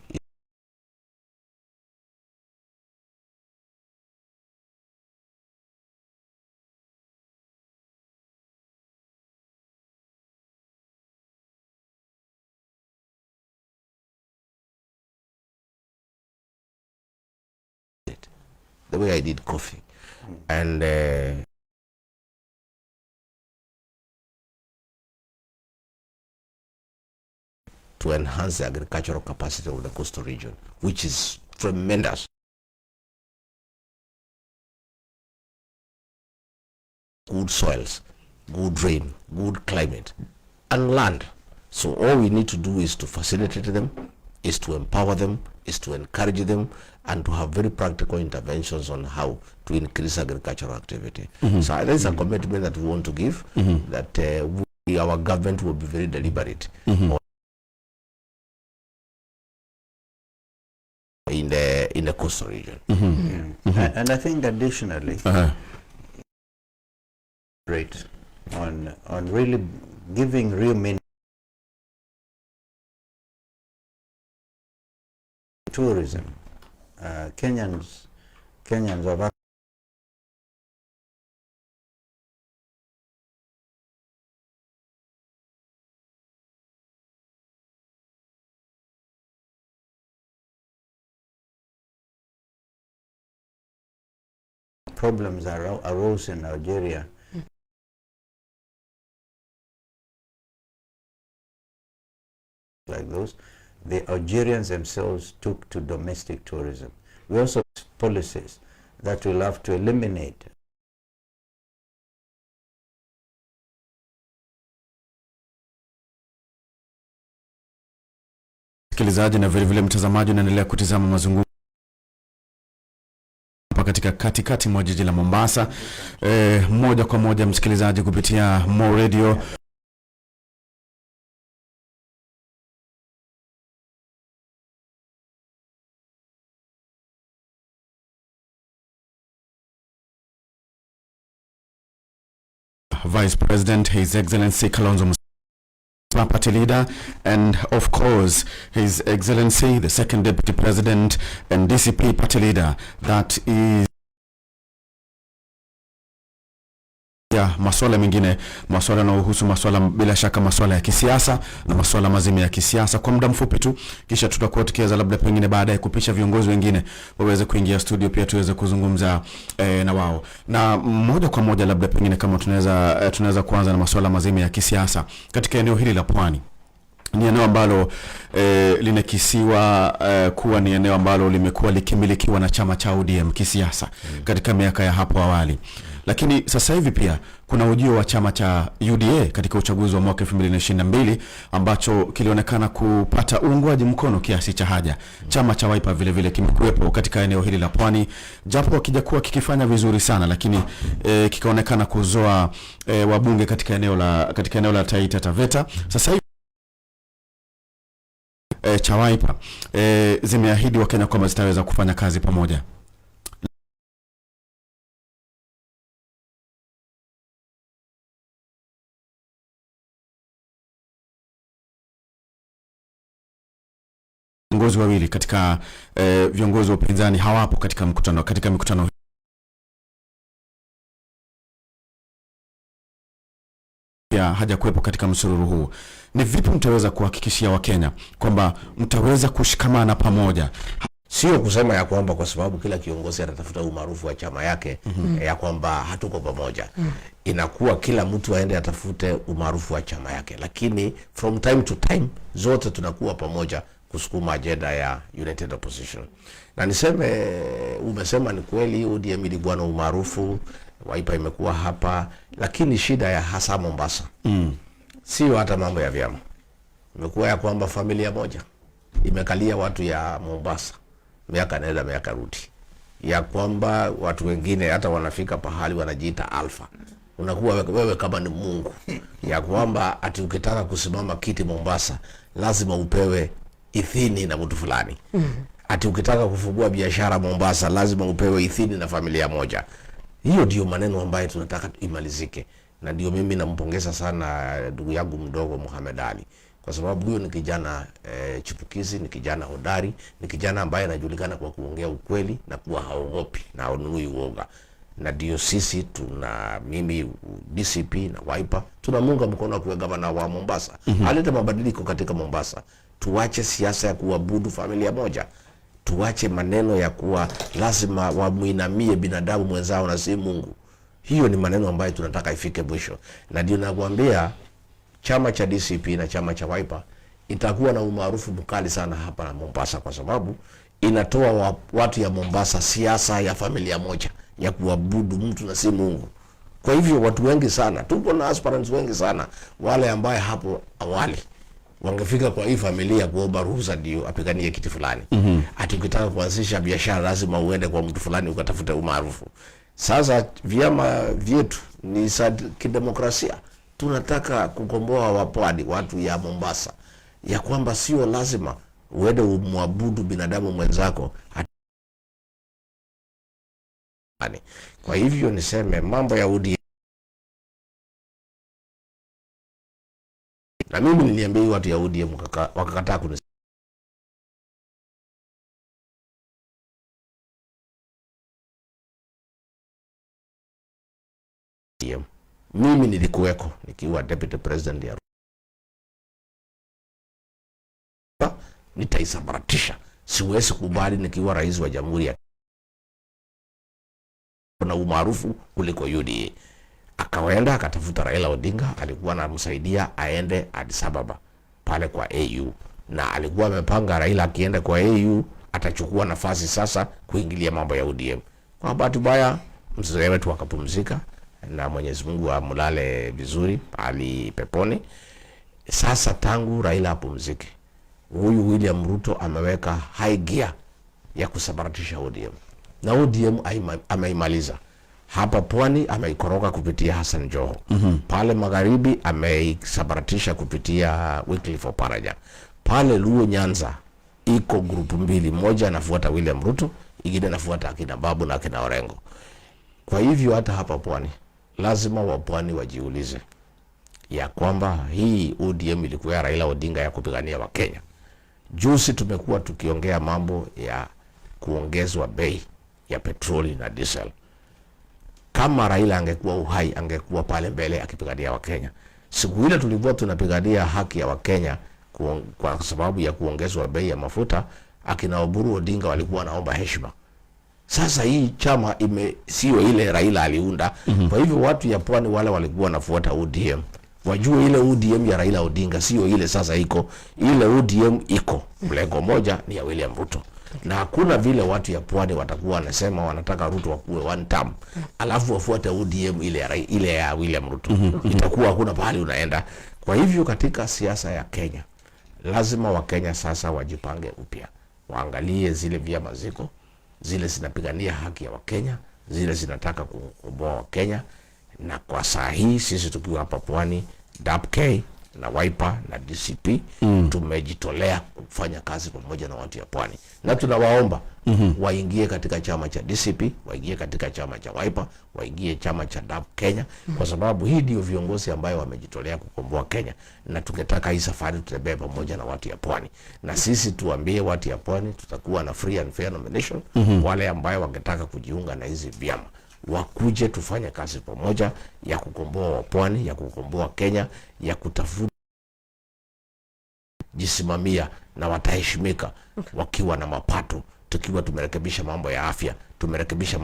E: the way I did coffee. And to enhance the agricultural capacity of the coastal region, which is tremendous. Good soils, good rain, good climate, and land. So all we need to do is to facilitate them, is to empower them, is to encourage them, and to have very practical interventions on how to increase agricultural activity. So that is a commitment that we want to give, that our government will be very deliberate in the coastal region.
F: And I think additionally, on really giving real meaning to tourism. Kenyans have problems arose in Algeria. Like those, the Algerians themselves took to domestic tourism. We also have policies that will have to eliminate
A: msikilizaji na vile vile mtazamaji unaendelea kutizama mazungumzo katika katikati mwa jiji la Mombasa, moja kwa moja msikilizaji kupitia Mo Radio. Vice President, His Excellency Kalonzo Musyoka, Party Leader, and of course His Excellency the Second Deputy President and DCP Party Leader, that is masuala mengine, masuala yanayohusu masuala bila shaka masuala ya kisiasa na masuala mazima ya kisiasa kwa muda mfupi tu, kisha tutakuwa tukiweza labda pengine baadaye kupisha viongozi wengine waweze kuingia studio pia tuweze kuzungumza na wao. Na moja kwa moja labda pengine kama tunaweza kuanza na masuala mazima ya kisiasa katika eneo hili la Pwani. Ni eneo ambalo linakisiwa kuwa ni eneo ambalo limekuwa likimilikiwa na chama cha ODM kisiasa katika miaka ya hapo awali. Lakini sasa hivi pia kuna ujio wa chama cha UDA katika uchaguzi wa mwaka 2022 ambacho kilionekana kupata uungwaji mkono kiasi cha haja. Chama cha Wiper vile vile kimekuwepo katika eneo hili la Pwani, japo hakijakuwa kikifanya vizuri sana, lakini kikaonekana kuzoa wabunge katika eneo la Taita Taveta. Sasa hivi cha Wiper zimeahidi Wakenya kwamba zitaweza kufanya kazi pamoja. Viongozi wawili katika viongozi wa upinzani hawapo katika mikutano ya haja kuwepo katika msururu huu. Ni vipi mtaweza kuhakikishia Wakenya kwamba mtaweza kushikamana pamoja?
E: Sio kusema ya kwamba kwa sababu kila kiongozi anatafuta umaarufu wa chama yake ya kwamba hatuko pamoja. Inakuwa kila mtu aende atafute umaarufu wa chama yake, lakini from time to time zote tunakuwa pamoja kusukuma agenda ya United Opposition. Na niseme, umesema ni kweli, ODM ilikuwa na umaarufu, Wiper imekuwa hapa, lakini shida ya hasa Mombasa sio hata mambo ya vyama. Imekuwa ya kwamba familia moja imekalia watu ya Mombasa miaka nenda miaka rudi, ya kwamba watu wengine hata wanafika pahali wanajiita alfa. Unakuwa wewe kama ni Mungu, ya kwamba ati ukitaka kusimama kiti Mombasa lazima upewe idhini na mtu fulani. Ati ukitaka kufungua biashara Mombasa lazima upewe idhini na familia moja. Hiyo ndio maneno ambayo tunataka imalizike. Na ndio mimi nampongeza sana ndugu yangu mdogo Muhammad Ali, kwa sababu huyo ni kijana chipukizi, ni kijana hodari, ni kijana ambaye anajulikana kwa kuongea ukweli na kuwa haogopi na haonui uoga. Na ndio sisi mimi DCP na Wiper tunamunga mkono kwa gavana wa Mombasa. Aleta mabadiliko katika Mombasa. Tuache siasa ya kuabudu familia moja. tuache maneno ya kuwa lazima wamuinamie binadamu mwenzao na si Mungu. Hiyo ni maneno ambayo tunataka ifike mwisho. Na ndio nakwambia chama cha DCP na chama cha Wiper itakuwa na umaarufu mkali sana hapa na Mombasa, kwa sababu inatoa watu ya Mombasa siasa ya familia moja ya kuabudu mtu na si Mungu. Kwa hivyo watu wengi sana, tupo na aspirants wengi sana wale ambaye hapo awali wangefika kwa hii familia kuomba ruhusa ndio apiganie kiti fulani. Ati ukitaka kuanzisha biashara lazima uende kwa mtu fulani ukatafute umaarufu. Sasa vyama vyetu ni kidemokrasia. Tunataka kukomboa wapwani, watu ya Mombasa, ya kwamba sio lazima uende umwabudu binadamu mwenzako. Kwa hivyo niseme mambo ya ODM, na mimi niliambia watu ya ODM wakakataa kunisikia. Mimi nilikuweko nikiwa deputy president ya nitaisabaratisha. Siwezi kubali nikiwa rais wa jamhuri ya na umaarufu kuliko UDA. Akaenda akatafuta Raila Odinga, alikuwa anamsaidia aende Addis Ababa pale kwa AU, na alikuwa amepanga Raila akienda kwa AU atachukua nafasi sasa kuingilia mambo ya ODM. Kwa bahati mbaya mzee wetu akapumzika, na Mwenyezi Mungu amlale vizuri ali peponi. Sasa tangu Raila apumzike, huyu William Ruto ameweka high gear ya kusabaratisha ODM. Na ODM ameimaliza. Hapa pwani ameikoroga kupitia Hassan Joho. Pale magharibi ameisabaratisha kupitia Wycliffe Oparanya. Pale Luo Nyanza iko grupu mbili, moja anafuata William Ruto, ingine anafuata akina Babu na akina Orengo. Kwa hivyo hata hapa pwani lazima wapwani wajiulize ya kwamba hii ODM ilikuwa ya Raila Odinga ya kupigania Wakenya. Juzi tumekuwa tukiongea mambo ya kuongezwa bei ya petroli na diesel. Kama Raila angekuwa uhai, angekuwa pale mbele akipigania Wakenya. Siku ile tulikuwa tunapigania haki ya Wakenya kwa sababu ya kuongezwa bei ya mafuta, akina Oburu Odinga walikuwa naomba heshima. Sasa hii chama sio ile Raila aliunda. Kwa hivyo watu ya pwani wale walikuwa nafuata ODM, wajue ile ODM ya Raila Odinga sio ile sasa iko. Ile ODM iko mlengo moja ni ya William Ruto. Na hakuna vile watu ya pwani watakuwa wanasema wanataka Ruto wakuwe one term alafu wafuate ODM ile ya William Ruto. Itakuwa hakuna pahali unaenda. Kwa hivyo katika siasa ya Kenya lazima Wakenya sasa wajipange upya, waangalie zile vyama ziko, zile zinapigania haki ya Wakenya, zile zinataka kukomboa Wakenya. Na kwa saa hii sisi tukiwa hapa pwani, DAP-K na Wiper na DCP tumejitolea kufanya kazi pamoja na watu ya pwani, na tunawaomba waingie katika chama cha DCP, waingie katika chama cha Wiper, waingie chama cha DAP Kenya, kwa sababu hii ndio viongozi ambayo wamejitolea kukomboa Kenya, na tungetaka hii safari tutembee pamoja na watu ya pwani. Na sisi tuambie watu ya pwani tutakuwa na free and fair nomination. Wale ambayo wangetaka kujiunga na hizi vyama wakuje tufanye kazi pamoja ya kukomboa wapwani, ya kukomboa Kenya, ya kutafuta jisimamia, na wataheshimika wakiwa na mapato, tukiwa tumerekebisha mambo ya afya, tumerekebisha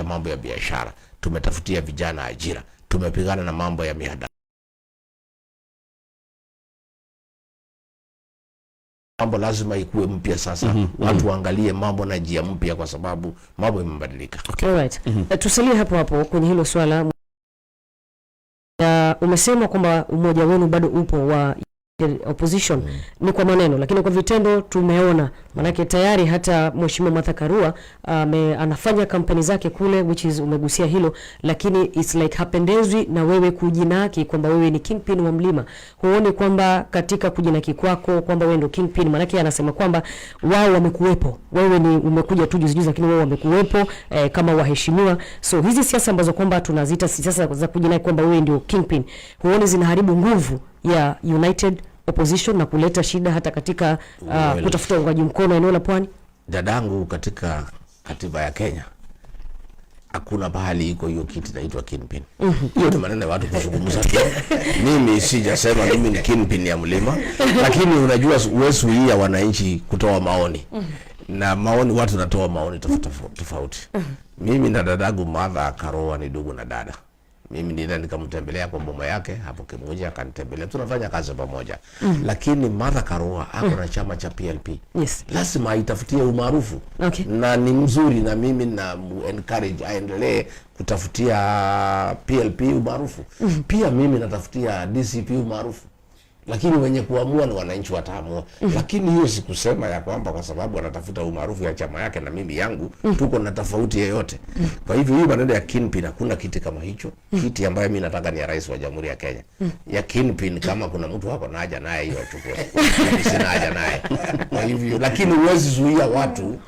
E: mambo ya biashara, tumetafutia vijana ajira, tumepigana na mambo ya mihadarati. Mambo lazima ikuwe mpya sasa. Watu waangalie mambo na njia mpya, kwa sababu mambo imebadilika.
B: Okay. Alright. Tusalie hapo kwenye hilo swala. Umesema kwamba umoja wenu bado upo wa opposition. Ni kwa maneno, lakini kwa vitendo tumeona, manake tayari hata Mheshimiwa Martha Karua anafanya kampeni zake kule, which is umegusia hilo, lakini it's like hapendezwi na wewe kujinaki kwamba wewe ni kingpin wa mlima. Huoni kwamba katika kujinaki kwako kwamba wewe ndio kingpin, manake anasema kwamba wao wamekuwepo, wewe ni umekuja tu juzi, lakini wao wamekuwepo kama waheshimiwa. So hizi siasa ambazo kwamba tunazita siasa za kujinaki kwamba wewe ndio kingpin, huoni zinaharibu nguvu ya united opposition na kuleta shida hata katika kutafuta uungaji mkono eneo la pwani?
E: Dadangu, katika katiba ya Kenya hakuna bahali iko hiyo kiti inaitwa kingpin. Hiyo ni maneno ya watu kuzungumza tu. Mimi sijasema mimi ni kingpin ya Mlima, lakini unajua uwezo hii ya wananchi kutoa maoni. Na maoni watu natoa maoni tofauti. Mimi na dadangu Martha Karua ni ndugu na dada. Mimi nenda nikamtembelea kwa boma yake hapo Kimuja, akanitembelea, tunafanya kazi pamoja. Lakini Martha Karua ako na chama cha PLP.
B: Yes.
E: Lazima aitafutie umaarufu.
B: Okay.
E: Na ni mzuri, na mimi na encourage aendelee kutafutia PLP umaarufu. Pia mimi natafutia DCP umaarufu. Lakini wenye kuamua ni wananchi wataamua. Lakini hiyo sikusema ya kwamba kwa sababu anatafuta umaarufu ya chama yake na mimi yangu tuko na tofauti yoyote. Kwa hivyo hiyo maneno ya kingpin, hakuna kiti kama hicho. Kiti ambayo mimi nataka ni ya rais wa Jamhuri ya Kenya. Ya kingpin, kama kuna mtu wako na haja naye hiyo achukue. Sina haja naye. Kwa hivyo lakini huwezi zuia watu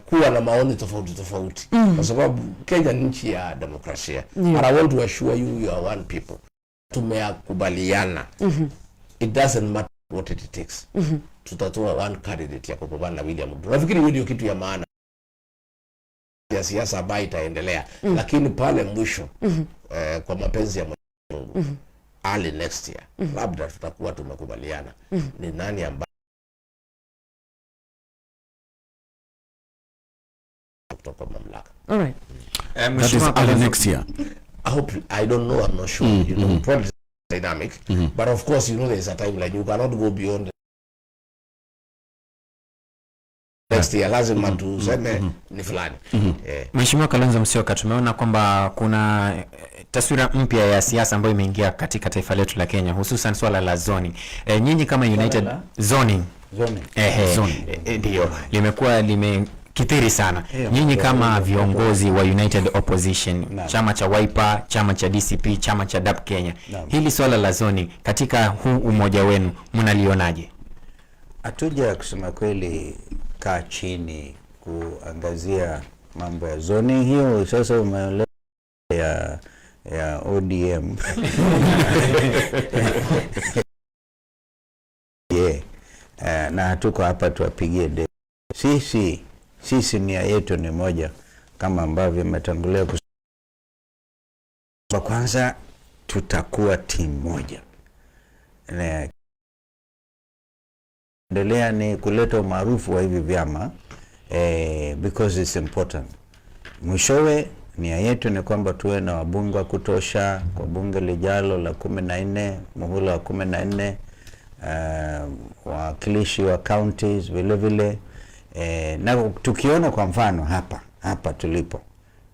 E: kuwa na maoni tofauti. Kwa sababu Kenya ni nchi ya demokrasia. And I want to assure you, you are one people. Tumekubaliana. It doesn't matter what it takes. Tutatoa one candidate ya kupambana na William Ruto. Nafikiri hiyo ndio kitu ya maana ya siasa ambayo itaendelea. Lakini pale mwisho kwa mapenzi ya Mungu early next year labda tutakuwa tumekubaliana ni nani ambaye kutoka mamlaka.
B: All right.
A: That is early next year.
E: I don't know, I'm not sure. You know, politics is dynamic. But of course, you know, there's a timeline. You cannot go beyond next year. Lazima tuseme ni fulani.
C: Mheshimiwa Kalonzo Musyoka, tumeona kwamba kuna taswira mpya ya siasa ambayo imeingia katika taifa letu la Kenya, hususan swala la zoning. Nyinyi kama United zoning. Ndio limekuwa kithiri sana. Nyinyi kama viongozi wa United Opposition, chama cha Wiper, chama cha DCP, chama cha DAP Kenya, hili swala la zoning katika huu umoja wenu mnalionaje?
F: Hatuja kusema kweli kaa chini kuangazia mambo ya zoning. Hiyo sasa umeeleza ya ODM. Na hatuko hapa tuwapigie debe. Sisi nia yetu ni moja, kama ambavyo umetangulia kusema. Kwanza tutakuwa timu moja. Endelea ni kuleta umaarufu wa hivi vyama because it's important. Mwishowe nia yetu ni kwamba tuwe na wabunge wa kutosha kwa bunge lijalo la 14, muhula wa 14, wakilishi wa counties vile. Na tukiona kwa mfano hapa tulipo,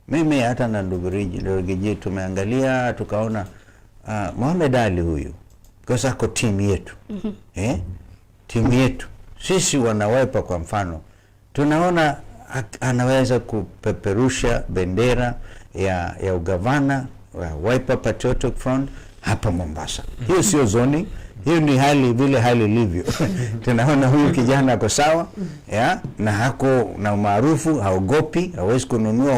F: mimi hata na ndugu Rigiji tumeangalia tukaona Mohamed Ali huyu kwa sababu timu yetu timu yetu sisi wanawepa kwa mfano, tunaona anaweza kupeperusha bendera ya ugavana wa Wiper Patriotic Front hapa Mombasa. Hiyo sio zoning. Hiyo ni hali ilivyo. Tunaona huyu kijana ako sawa, na hako na maarufu, haogopi, hawezi kununua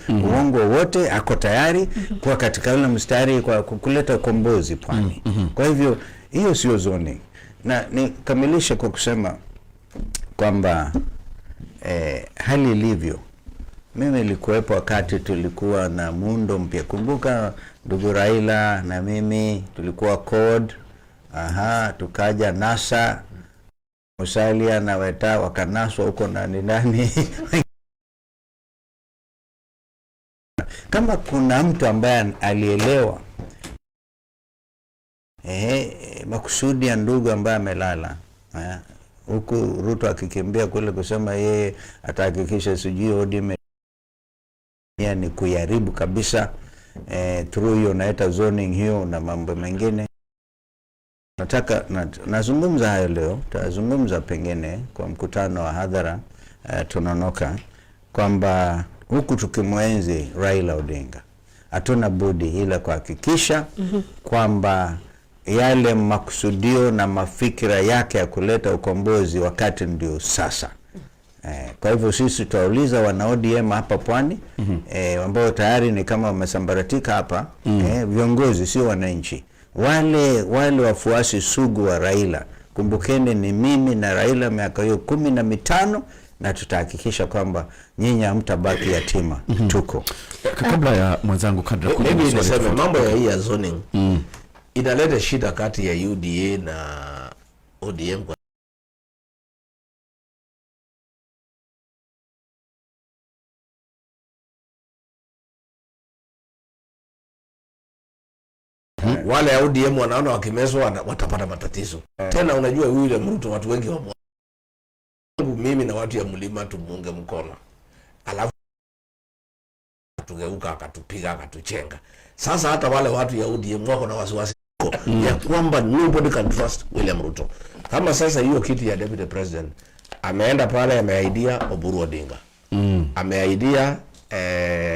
F: uongo wote, ako tayari kwa katika ile mstari kwa kuleta kombozi pwani. Kwa hivyo hiyo sio zoning. Na nikamilisha kwa kusema kwamba hali ilivyo, mimi nilikuwepo wakati tulikuwa na muundo mpya. Kumbuka ndugu Raila na mimi tulikuwa code, tukaja NASA, Musalia na Weta wakanaswa huko ndani. Kama kuna mtu ambaye alielewa makusudi ya ndugu ambaye amelala, huku Ruto akikimbia kule kusema yeye atahakikisha sijui ODM ni kuyaribu kabisa through hiyo naita zoning hiyo na mambo mengine. Nataka nazungumza hayo leo, tutazungumza pengine kwa mkutano wa hadhara tunaonoka, kwamba huku tukimwenzi Raila Odinga hatuna budi ila kuhakikisha kwamba yale makusudio na mafikira yake ya kuleta ukombozi wakati ndio sasa. Kwa hivyo sisi tutauliza wana ODM hapa pwani ambao tayari ni kama wamesambaratika hapa, viongozi sio wananchi, wale wafuasi sugu wa Raila. Kumbukeni ni mimi na Raila miaka hiyo 15 na tutahakikisha kwamba nyinyi hamtabaki yatima. Tuko
A: kabla ya mwenzangu kadra
E: maybe niseme mambo ya hii ya zoning inaleta shida kati ya UDA na ODM kwa wale ya ODM wanaona wakimezwa watapata matatizo. Tena unajua William Ruto watu wengi wa mimi na watu ya mlima tumuunge mkono. Alafu tugeuka akatupiga akatuchenga. Sasa hata wale watu ya ODM wako na wasiwasi ya kwamba nobody can trust William Ruto. Kama sasa hiyo kiti ya deputy president ameenda pale ameaidia Oburu Odinga. Ameaidia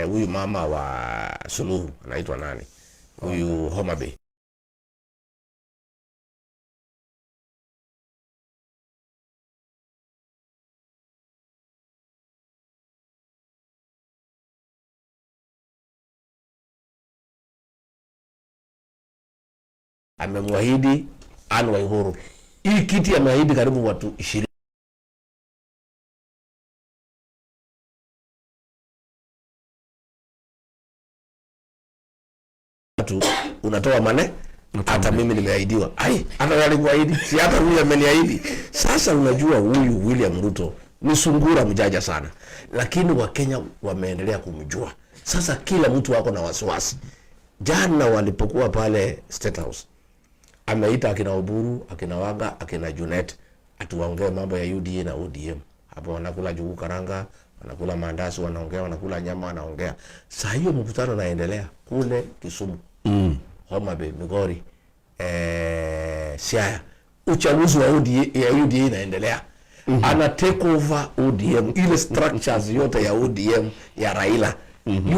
E: huyu mama wa Suluhu anaitwa nani? Huyu Homa Bay. Amemwahidi Anne Waiguru. Hii kiti ameahidi karibu watu 20. Unatoa mane? Hata mimi nimeahidiwa. Hata wale kuahidi, si hata huyu ameniahidi. Sasa unajua huyu William Ruto ni sungura mjaja sana. Lakini Wakenya wameendelea kumjua. Sasa kila mtu wako na wasiwasi. Jana walipokuwa pale State House, ameita akina Oburu, akina Waga, akina Junet atuongee mambo ya UDA na ODM. Hapo wanakula jugu karanga, wanakula mandazi, wanaongea, wanakula nyama, wanaongea. Sasa hiyo mkutano naendelea kule Kisumu, Homa Bay, Migori, Siaya. Uchaguzi wa UDA inaendelea. Ana take over ODM, ile structures yote ya ODM ya Raila.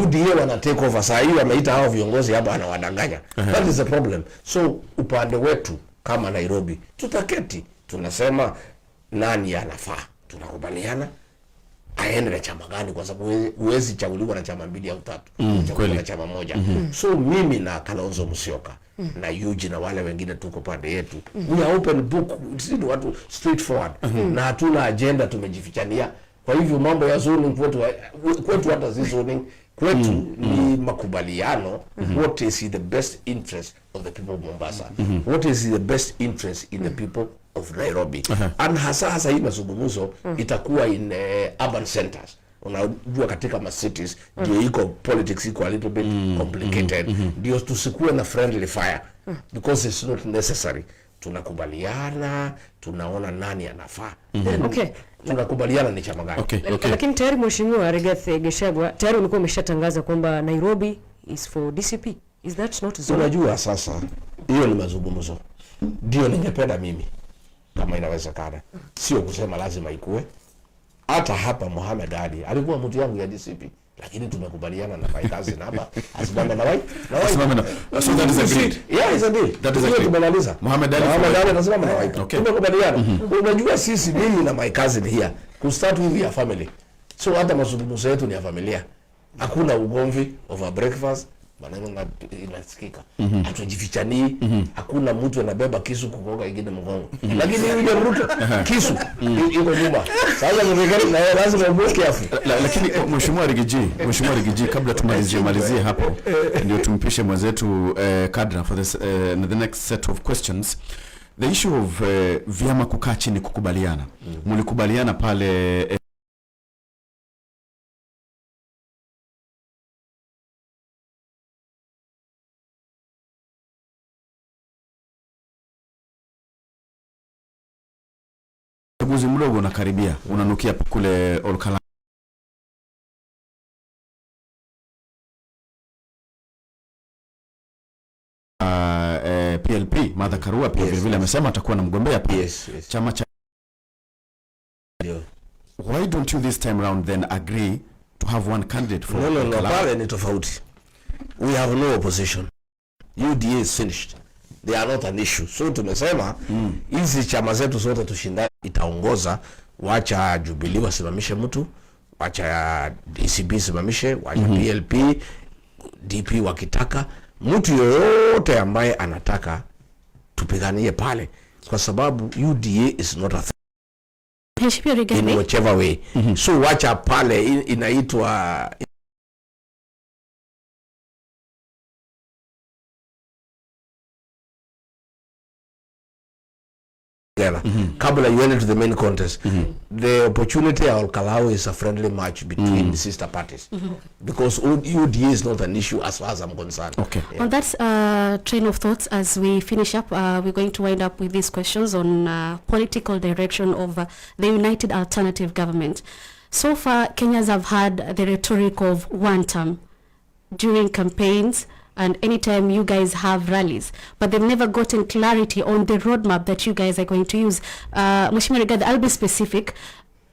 E: UDA wana take over. Saa hiyo ameita hao viongozi hapa anawadanganya. That is the problem. So upande wetu kama Nairobi tutaketi tunasema nani anafaa, tunakubaliana aende na chama gani, kwa sababu huwezi chaguliwa na chama mbili au tatu, chaguliwa na chama moja. So mimi na Kalonzo Musyoka na Yuji na wale wengine tuko pande yetu, we are open book, sisi watu straightforward, na hatuna agenda tumejifichania. Kwa hivyo mambo ya zoning kwetu hata si zoning, kwetu ni makubaliano. What is the best interest of the people of Mombasa? What is the best interest in the people of Nairobi? And hasa hii mazungumzo itakuwa in urban centers. Unajua katika ma cities ndio iko politics iko a little bit complicated. Ndio tusikuwe na friendly fire because it's not necessary. Tunakubaliana, tunaona nani anafaa. Tunakubaliana ni chama gani.
B: Lakini tayari Mheshimiwa Rigathi Gachagua tayari ulikuwa umeshatangaza kwamba Nairobi is for DCP. Is that not so?
E: Unajua sasa hiyo ni mazungumzo. Ndio ningependa mimi kama inawezekana. Sio kusema lazima ikue. Hata hapa Mohamed Ali alikuwa mtu yangu ya DCP, lakini tumekubaliana na maikazi na hapa asimame na
A: asimame na so that is agreed.
E: Yeah, is agreed.
A: That is agreed.
E: Tumemaliza.
A: Mohamed Ali
E: anasimama na Wiper. Tumekubaliana. Unajua sisi mimi na maikazi ni here ku start with your family. So hata mazungumzo yetu ni ya familia. Hakuna ugomvi over breakfast. Maneno inasikika. Hatujifichani. Hakuna mtu anabeba kisu kugonga ingine mgongo. Lakini yule Ruto kisu iko nyuma. Sasa ningekari na yeye lazima uwe careful.
A: Lakini Mheshimiwa Rigiji, kabla tumalizie hapo ndio tumpishe mwenzetu Kadra for this the next set of questions. The issue of vyama kukaa chini kukubaliana. Mlikubaliana pale uchaguzi mdogo unakaribia, unanukia kule Olkalang. PLP Martha Karua pia vile amesema atakuwa na mgombea pia. Chama cha Why don't you this time around then agree to have one candidate for
E: No, pale ni tofauti. We have no opposition. UDA is finished. They are not an issue. So tumesema hizi chama zetu zote tushindane, itaongoza. Wacha Jubilee wasimamishe mtu, wacha DCP simamishe, wacha PLP, DP wakitaka, mtu yoyote ambaye anataka tupiganie pale, kwa sababu UDA is not a
D: Mheshimiwa
E: in
D: Rigathi,
E: whichever way. So wacha pale inaitwa kabla you enter to the main contest. The opportunity I'll allow is a friendly match between the sister parties, because UDA is not an issue as far as I'm concerned.
A: Okay.
D: on that train of thoughts, as we finish up, we're going to wind up with these questions on political direction of the United Alternative Government. So far, Kenyans have had the rhetoric of one term during campaigns and anytime you guys have rallies, but they've never gotten clarity on the roadmap that you guys are going to use. Mheshimiwa Rigathi, I'll be specific.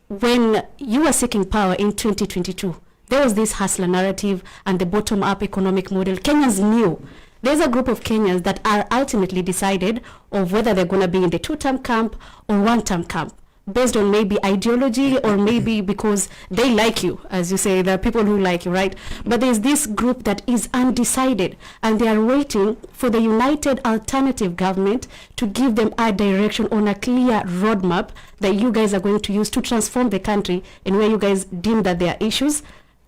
D: When you were seeking power in 2022, there was this hustler narrative and the bottom-up economic model. Kenyans knew. There's a group of Kenyans that are ultimately decided of whether they're going to be in the two-term camp or one-term camp, based on maybe ideology or maybe because they like you, as you say, there are people who like you, right? But there's this group that is undecided and they are waiting for the United Alternative Government to give them a direction on a clear roadmap that you guys are going to use to transform the country in where you guys deem that there are issues.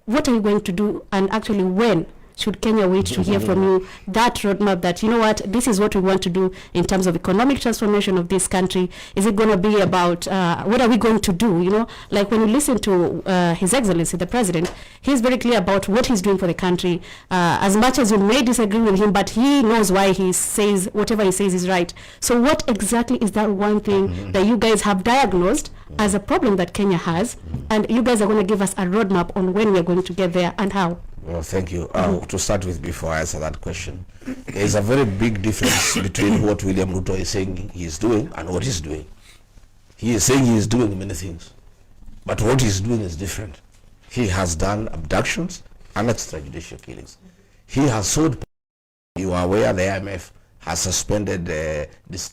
D: What are you going to do, and actually when should Kenya wait to hear from you that roadmap that, you know what, this is what we want to do in terms of economic transformation of this country? Is it going to be about what are we going to do? You know, like when you listen to His Excellency the President, he's very clear about what he's doing for the country. As much as you may disagree with him, but he knows why he says whatever he says is right. So what exactly is that one thing that you guys have diagnosed as a problem that Kenya has, and you guys are going to give us a roadmap on when we're going to get there and how?
E: Well, thank you. To start with, before I answer that question, there is a very big difference between what William Ruto is saying he is doing and what he's doing. He is saying he is doing many things, but what he's doing is different. He has done abductions and extrajudicial killings. He has sold. You are aware the IMF has suspended this.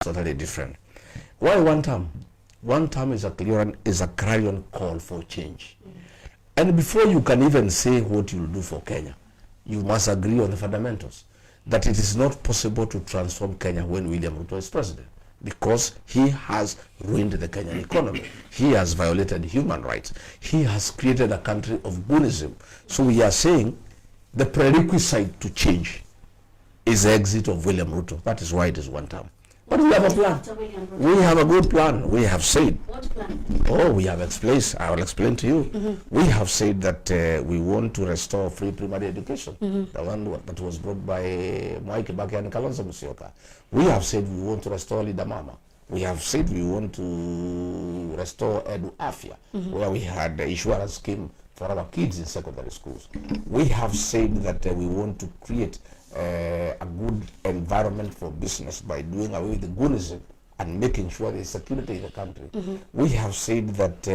E: Totally different. Why one term? One term is a clarion call for change. And before you can even say what you'll do for Kenya, you must agree on the fundamentals that it is not possible to transform Kenya when William Ruto is president, because he has ruined the Kenyan economy. He has violated human rights. He has created a country of goonism. So we are saying the prerequisite to change is the exit of William Ruto. That is why it is one term. But we have a plan. We have a good plan. We have said.
D: What plan?
E: Oh, we have explained. I will explain to you. We have said that we want to restore free primary education. The one that was brought by Mwai Kibaki and Kalonzo Musyoka. We have said we want to restore Leader Mama. We have said we want to restore Edu Afya, where we had the insurance scheme for our kids in secondary schools. We have said that we want to create a good environment for business by doing away with the goonism and making sure there is security in the country. We have said that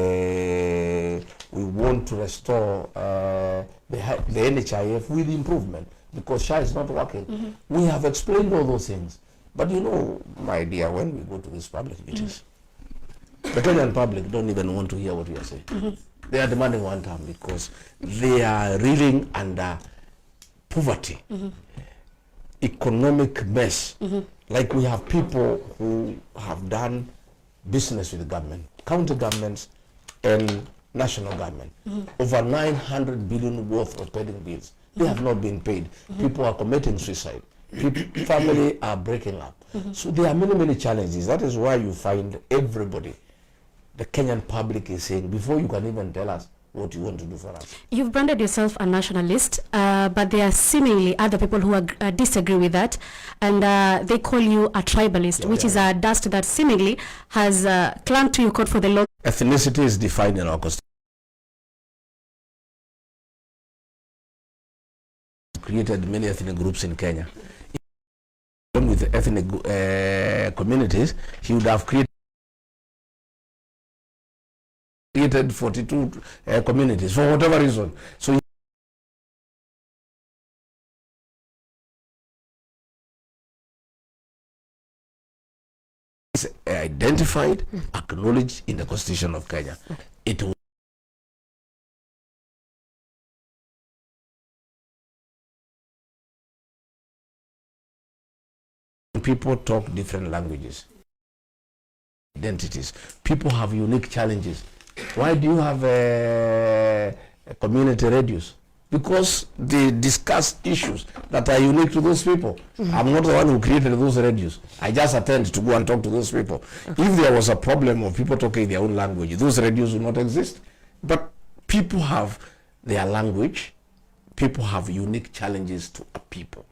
E: we want to restore the NHIF with improvement because SHA is not working. We have explained all those things. But you know, my dear, when we go to these public meetings, the Kenyan public don't even want to hear what we are saying. They are demanding one term because they are reeling under poverty, economic mess. Like we have people who have done business with the government, county governments and national government. Over 900 billion worth of pending bills. They have not been paid. People are committing suicide. Family are breaking up. So there are many, many challenges. That is why you find everybody, the Kenyan public is saying, before you can even tell us what you want to do for us.
D: You've branded yourself a nationalist, but there are seemingly other people who disagree with that, and they call you a tribalist, which is a dust that seemingly has clung to your coat for the long.
E: Ethnicity is defined in our constitution. Created many ethnic groups in Kenya. With ethnic communities, he would have created 42 communities for whatever reason. So it's identified, acknowledged in the Constitution of Kenya. It people talk different languages, identities. People have unique challenges. Why do you have a community radios? Because they discuss issues that are unique to those people. I'm not the one who created those radios. I just attend to go and talk to those people. If there was a problem of people talking their own language, those radios would not exist. But people have their language. People have unique challenges to a people.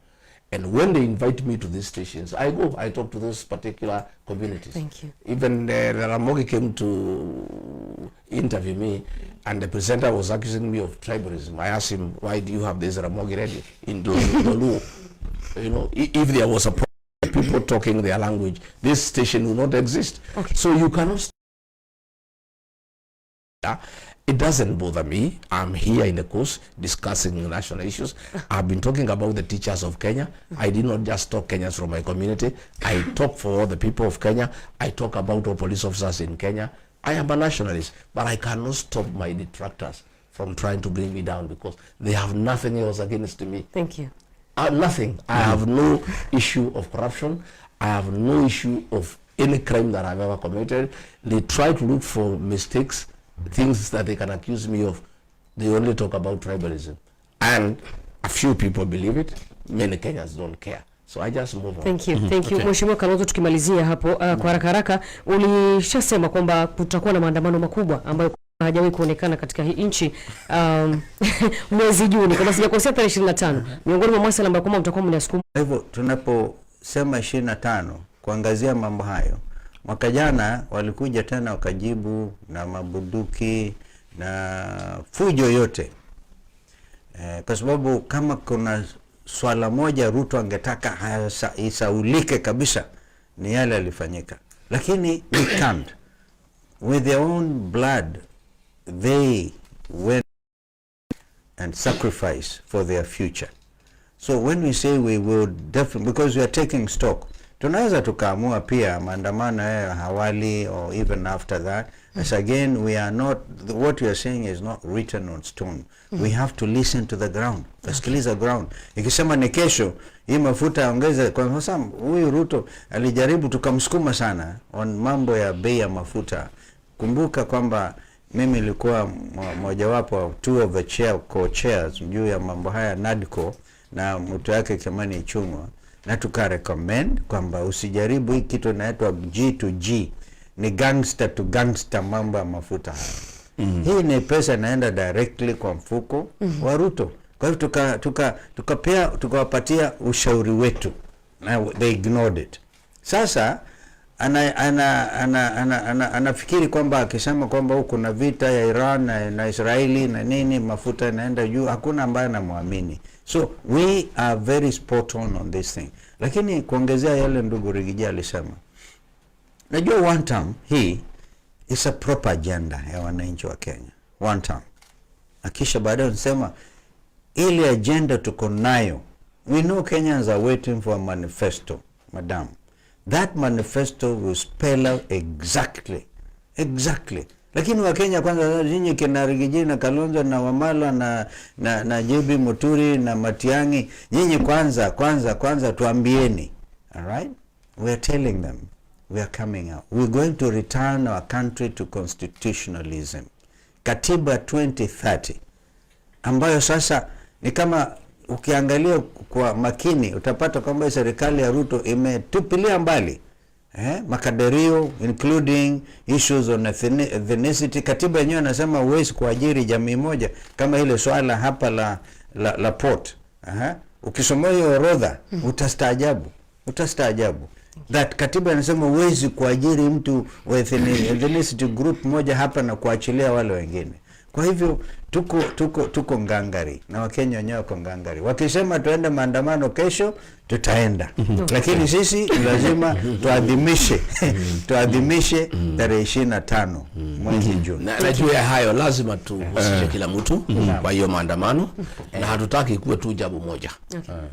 E: And when they invite me to these stations, I go, I talk to those particular communities.
B: Thank you.
E: Even Ramogi came to interview me, and the presenter was accusing me of tribalism. I asked him, why do you have this Ramogi radio in Doluo? You know, if there was a problem, people talking their language, this station will not exist.
B: Okay.
E: So you cannot. It doesn't bother me. I'm here in the course discussing national issues. I've been talking about the teachers of Kenya. I did not just talk Kenyans from my community. I talk for all the people of Kenya. I talk about all police officers in Kenya. I am a nationalist, but I cannot stop my detractors from trying to bring me down because they have nothing else against me.
B: Thank you.
E: Nothing. I have no issue of corruption. I have no issue of any crime that I've ever committed. They try to look for mistakes, things that they can accuse me of. They only talk about tribalism, and a few people believe it. Many Kenyans don't care, so I just move on.
B: Thank you. Thank you. Mheshimiwa Kalonzo, tukimalizia hapo kwa haraka haraka, ulishasema kwamba kutakuwa na maandamano makubwa ambayo hajawahi kuonekana katika hii nchi mwezi Juni, kama sijakosea, tarehe 25. Miongoni mwa masuala ambayo kama mtakuwa mnasukuma.
F: Hivyo tunaposema 25 kuangazia mambo hayo, mwaka jana walikuja tena wakajibu na mabunduki na fujo yote. Kwa sababu kama kuna swala moja Ruto angetaka isaulike kabisa, ni yale yalifanyika. Lakini we can't. With their own blood, they went and sacrifice for their future. So when we say we will definitely, because we are taking stock, tunaweza tukaamua pia maandamano ya hawali or even after that. As again, we are not, what we are saying is not written on stone. We have to listen to the ground. Tusikiliza ground. Ikisema ni kesho hii mafuta yaongeze, kwa sababu huyu Ruto alijaribu tukamsukuma sana on mambo ya bei ya mafuta. Kumbuka kwamba mimi nilikuwa mojawapo two of the co-chairs juu ya mambo haya NADCO na mtu yake Kimani Ichung'wa, na tukarecommend kwamba usijaribu hii kitu inaitwa G2G, ni gangster to gangster mambo ya mafuta haya. Hii ni pesa inaenda directly kwa mfuko wa Ruto. Kwa hivyo tukawapatia ushauri wetu na they ignored it. Sasa anafikiri kwamba akisema kwamba huko kuna vita ya Iran na Israeli na nini, mafuta yanaenda juu, hakuna ambaye anamwamini. So we are very spot on this thing. Lakini kuongezea yale ndugu Rigiji alisema, najua one term hii is a proper agenda ya wananchi wa Kenya, one term. Akisha baadaye unasema ile agenda tuko nayo, we know Kenyans are waiting for a manifesto, madam. That manifesto will spell out exactly. Lakini wa Kenya kwanza, nyinyi kina Rigiji na Kalonzo na Wamala na JB Muturi na Matiang'i, nyinyi kwanza tuambieni. All right? We are telling them we are coming out. We are going to return our country to constitutionalism. Katiba 2030 ambayo sasa ni kama ukiangalia kwa makini utapata kwamba serikali ya Ruto imetupilia mbali makadirio including issues on ethnicity. Katiba yenyewe inasema huwezi kuajiri jamii moja, kama ile swala hapa la port. Ukisoma hiyo orodha utastaajabu. That katiba inasema huwezi kuajiri mtu wa ethnicity group moja hapa na kuachilia wale wengine. Kwa hivyo tuko ngangari na Wakenya wenyewe wako ngangari. Wakisema tuende maandamano kesho, tutaenda. Lakini sisi lazima tuadhimishe tarehe 25 mwezi Juni.
E: Na juu ya hayo lazima tuhusishe kila mtu kwa hiyo maandamano, na hatutaki kuwe tu jambo moja.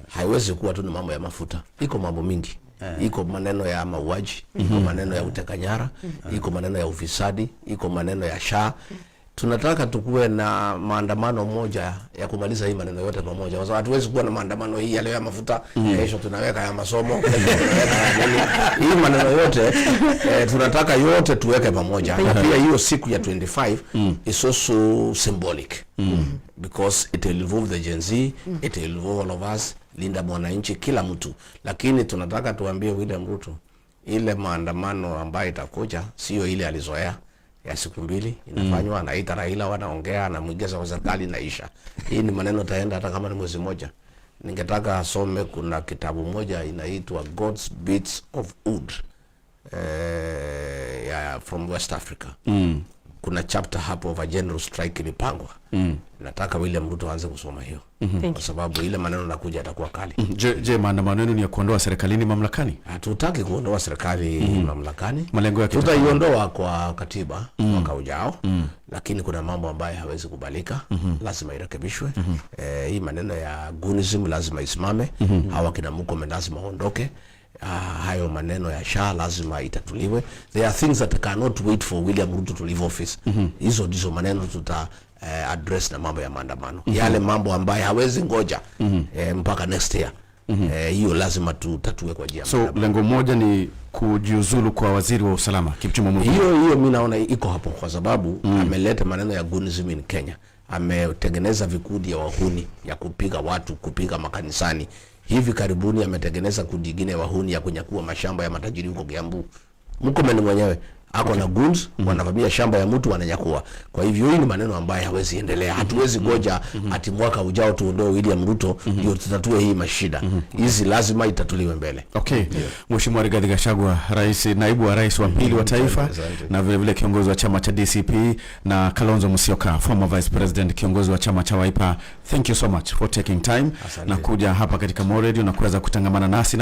E: Haiwezi kuwa tu ni mambo ya mafuta. Iko mambo mingi. Iko maneno ya mauaji, iko maneno ya utekanyara, iko maneno ya ufisadi, iko maneno ya SHA. tunataka tukuwe na maandamano moja ya kumaliza hii maneno yote pamoja, kwa sababu hatuwezi kuwa na maandamano hii ya leo ya mafuta, kesho tunaweka ya masomo, hii maneno yote tunataka yote tuweke pamoja. Na pia hiyo siku ya 25 is also symbolic because it will involve the Gen Z, it will involve all of us, linda mwananchi, kila mtu. Lakini tunataka tuambie William Ruto, ile maandamano ambayo itakuja sio ile alizoea ya siku 2 inafanywa, anaita Raila, wanaongea na mwingeza wa serikali naisha. Hii ni maneno taenda hata kama ni mwezi moja. Ningetaka asome, kuna kitabu moja inaitwa God's Bits of Wood from West Africa. Kuna chapter hapo of a general strike ilipangwa. Nataka William Ruto aanze kusoma hiyo. Kwa sababu ile maneno nakuja atakuwa kali.
A: Je, maandamano yenu ni ya kuondoa serikalini mamlakani?
E: Hatutaki kuondoa serikali mamlakani.
A: Malengo yake
E: tutaiondoa kwa katiba mwaka ujao. Lakini kuna mambo ambayo hawezi kubalika, lazima irekebishwe. Hii maneno ya gunism lazima isimame. Hawa kina Murkomen lazima waondoke. Hayo maneno ya SHA lazima itatuliwe. There are things that cannot wait for William Ruto to leave office. Hizo ndizo maneno tuta address na mambo ya maandamano. Yale mambo ambayo hawezi ngoja mpaka next year. Hiyo lazima tutatue kwa njia.
A: So lengo moja ni kujiuzulu kwa waziri wa usalama Kipchumba Murkomen.
E: Hiyo mimi naona iko hapo kwa sababu ameleta maneno ya gunism in Kenya. Ametengeneza vikundi ya wahuni ya kupiga watu, kupiga makanisani. Hivi karibuni ametengeneza kundi lingine ya wahuni ya kunyakua mashamba ya matajiri huko Kiambu. Murkomen mwenyewe ako na guns, wanavamia shamba ya mtu wananyakua. Kwa hivyo hii ni maneno ambayo hawezi endelea. Hatuwezi goja ati mwaka ujao tuondoe William Ruto ndio tutatue hii mashida. Hizi lazima itatuliwe mbele.
A: Okay. Mheshimiwa Rigathi Gachagua, naibu wa rais wa pili wa taifa, na vile vile kiongozi wa chama cha DCP, na Kalonzo Musyoka, former vice president, kiongozi wa chama cha Wiper. Thank you so much for taking time na kuja hapa katika Mo Radio na kuweza kutangamana nasi.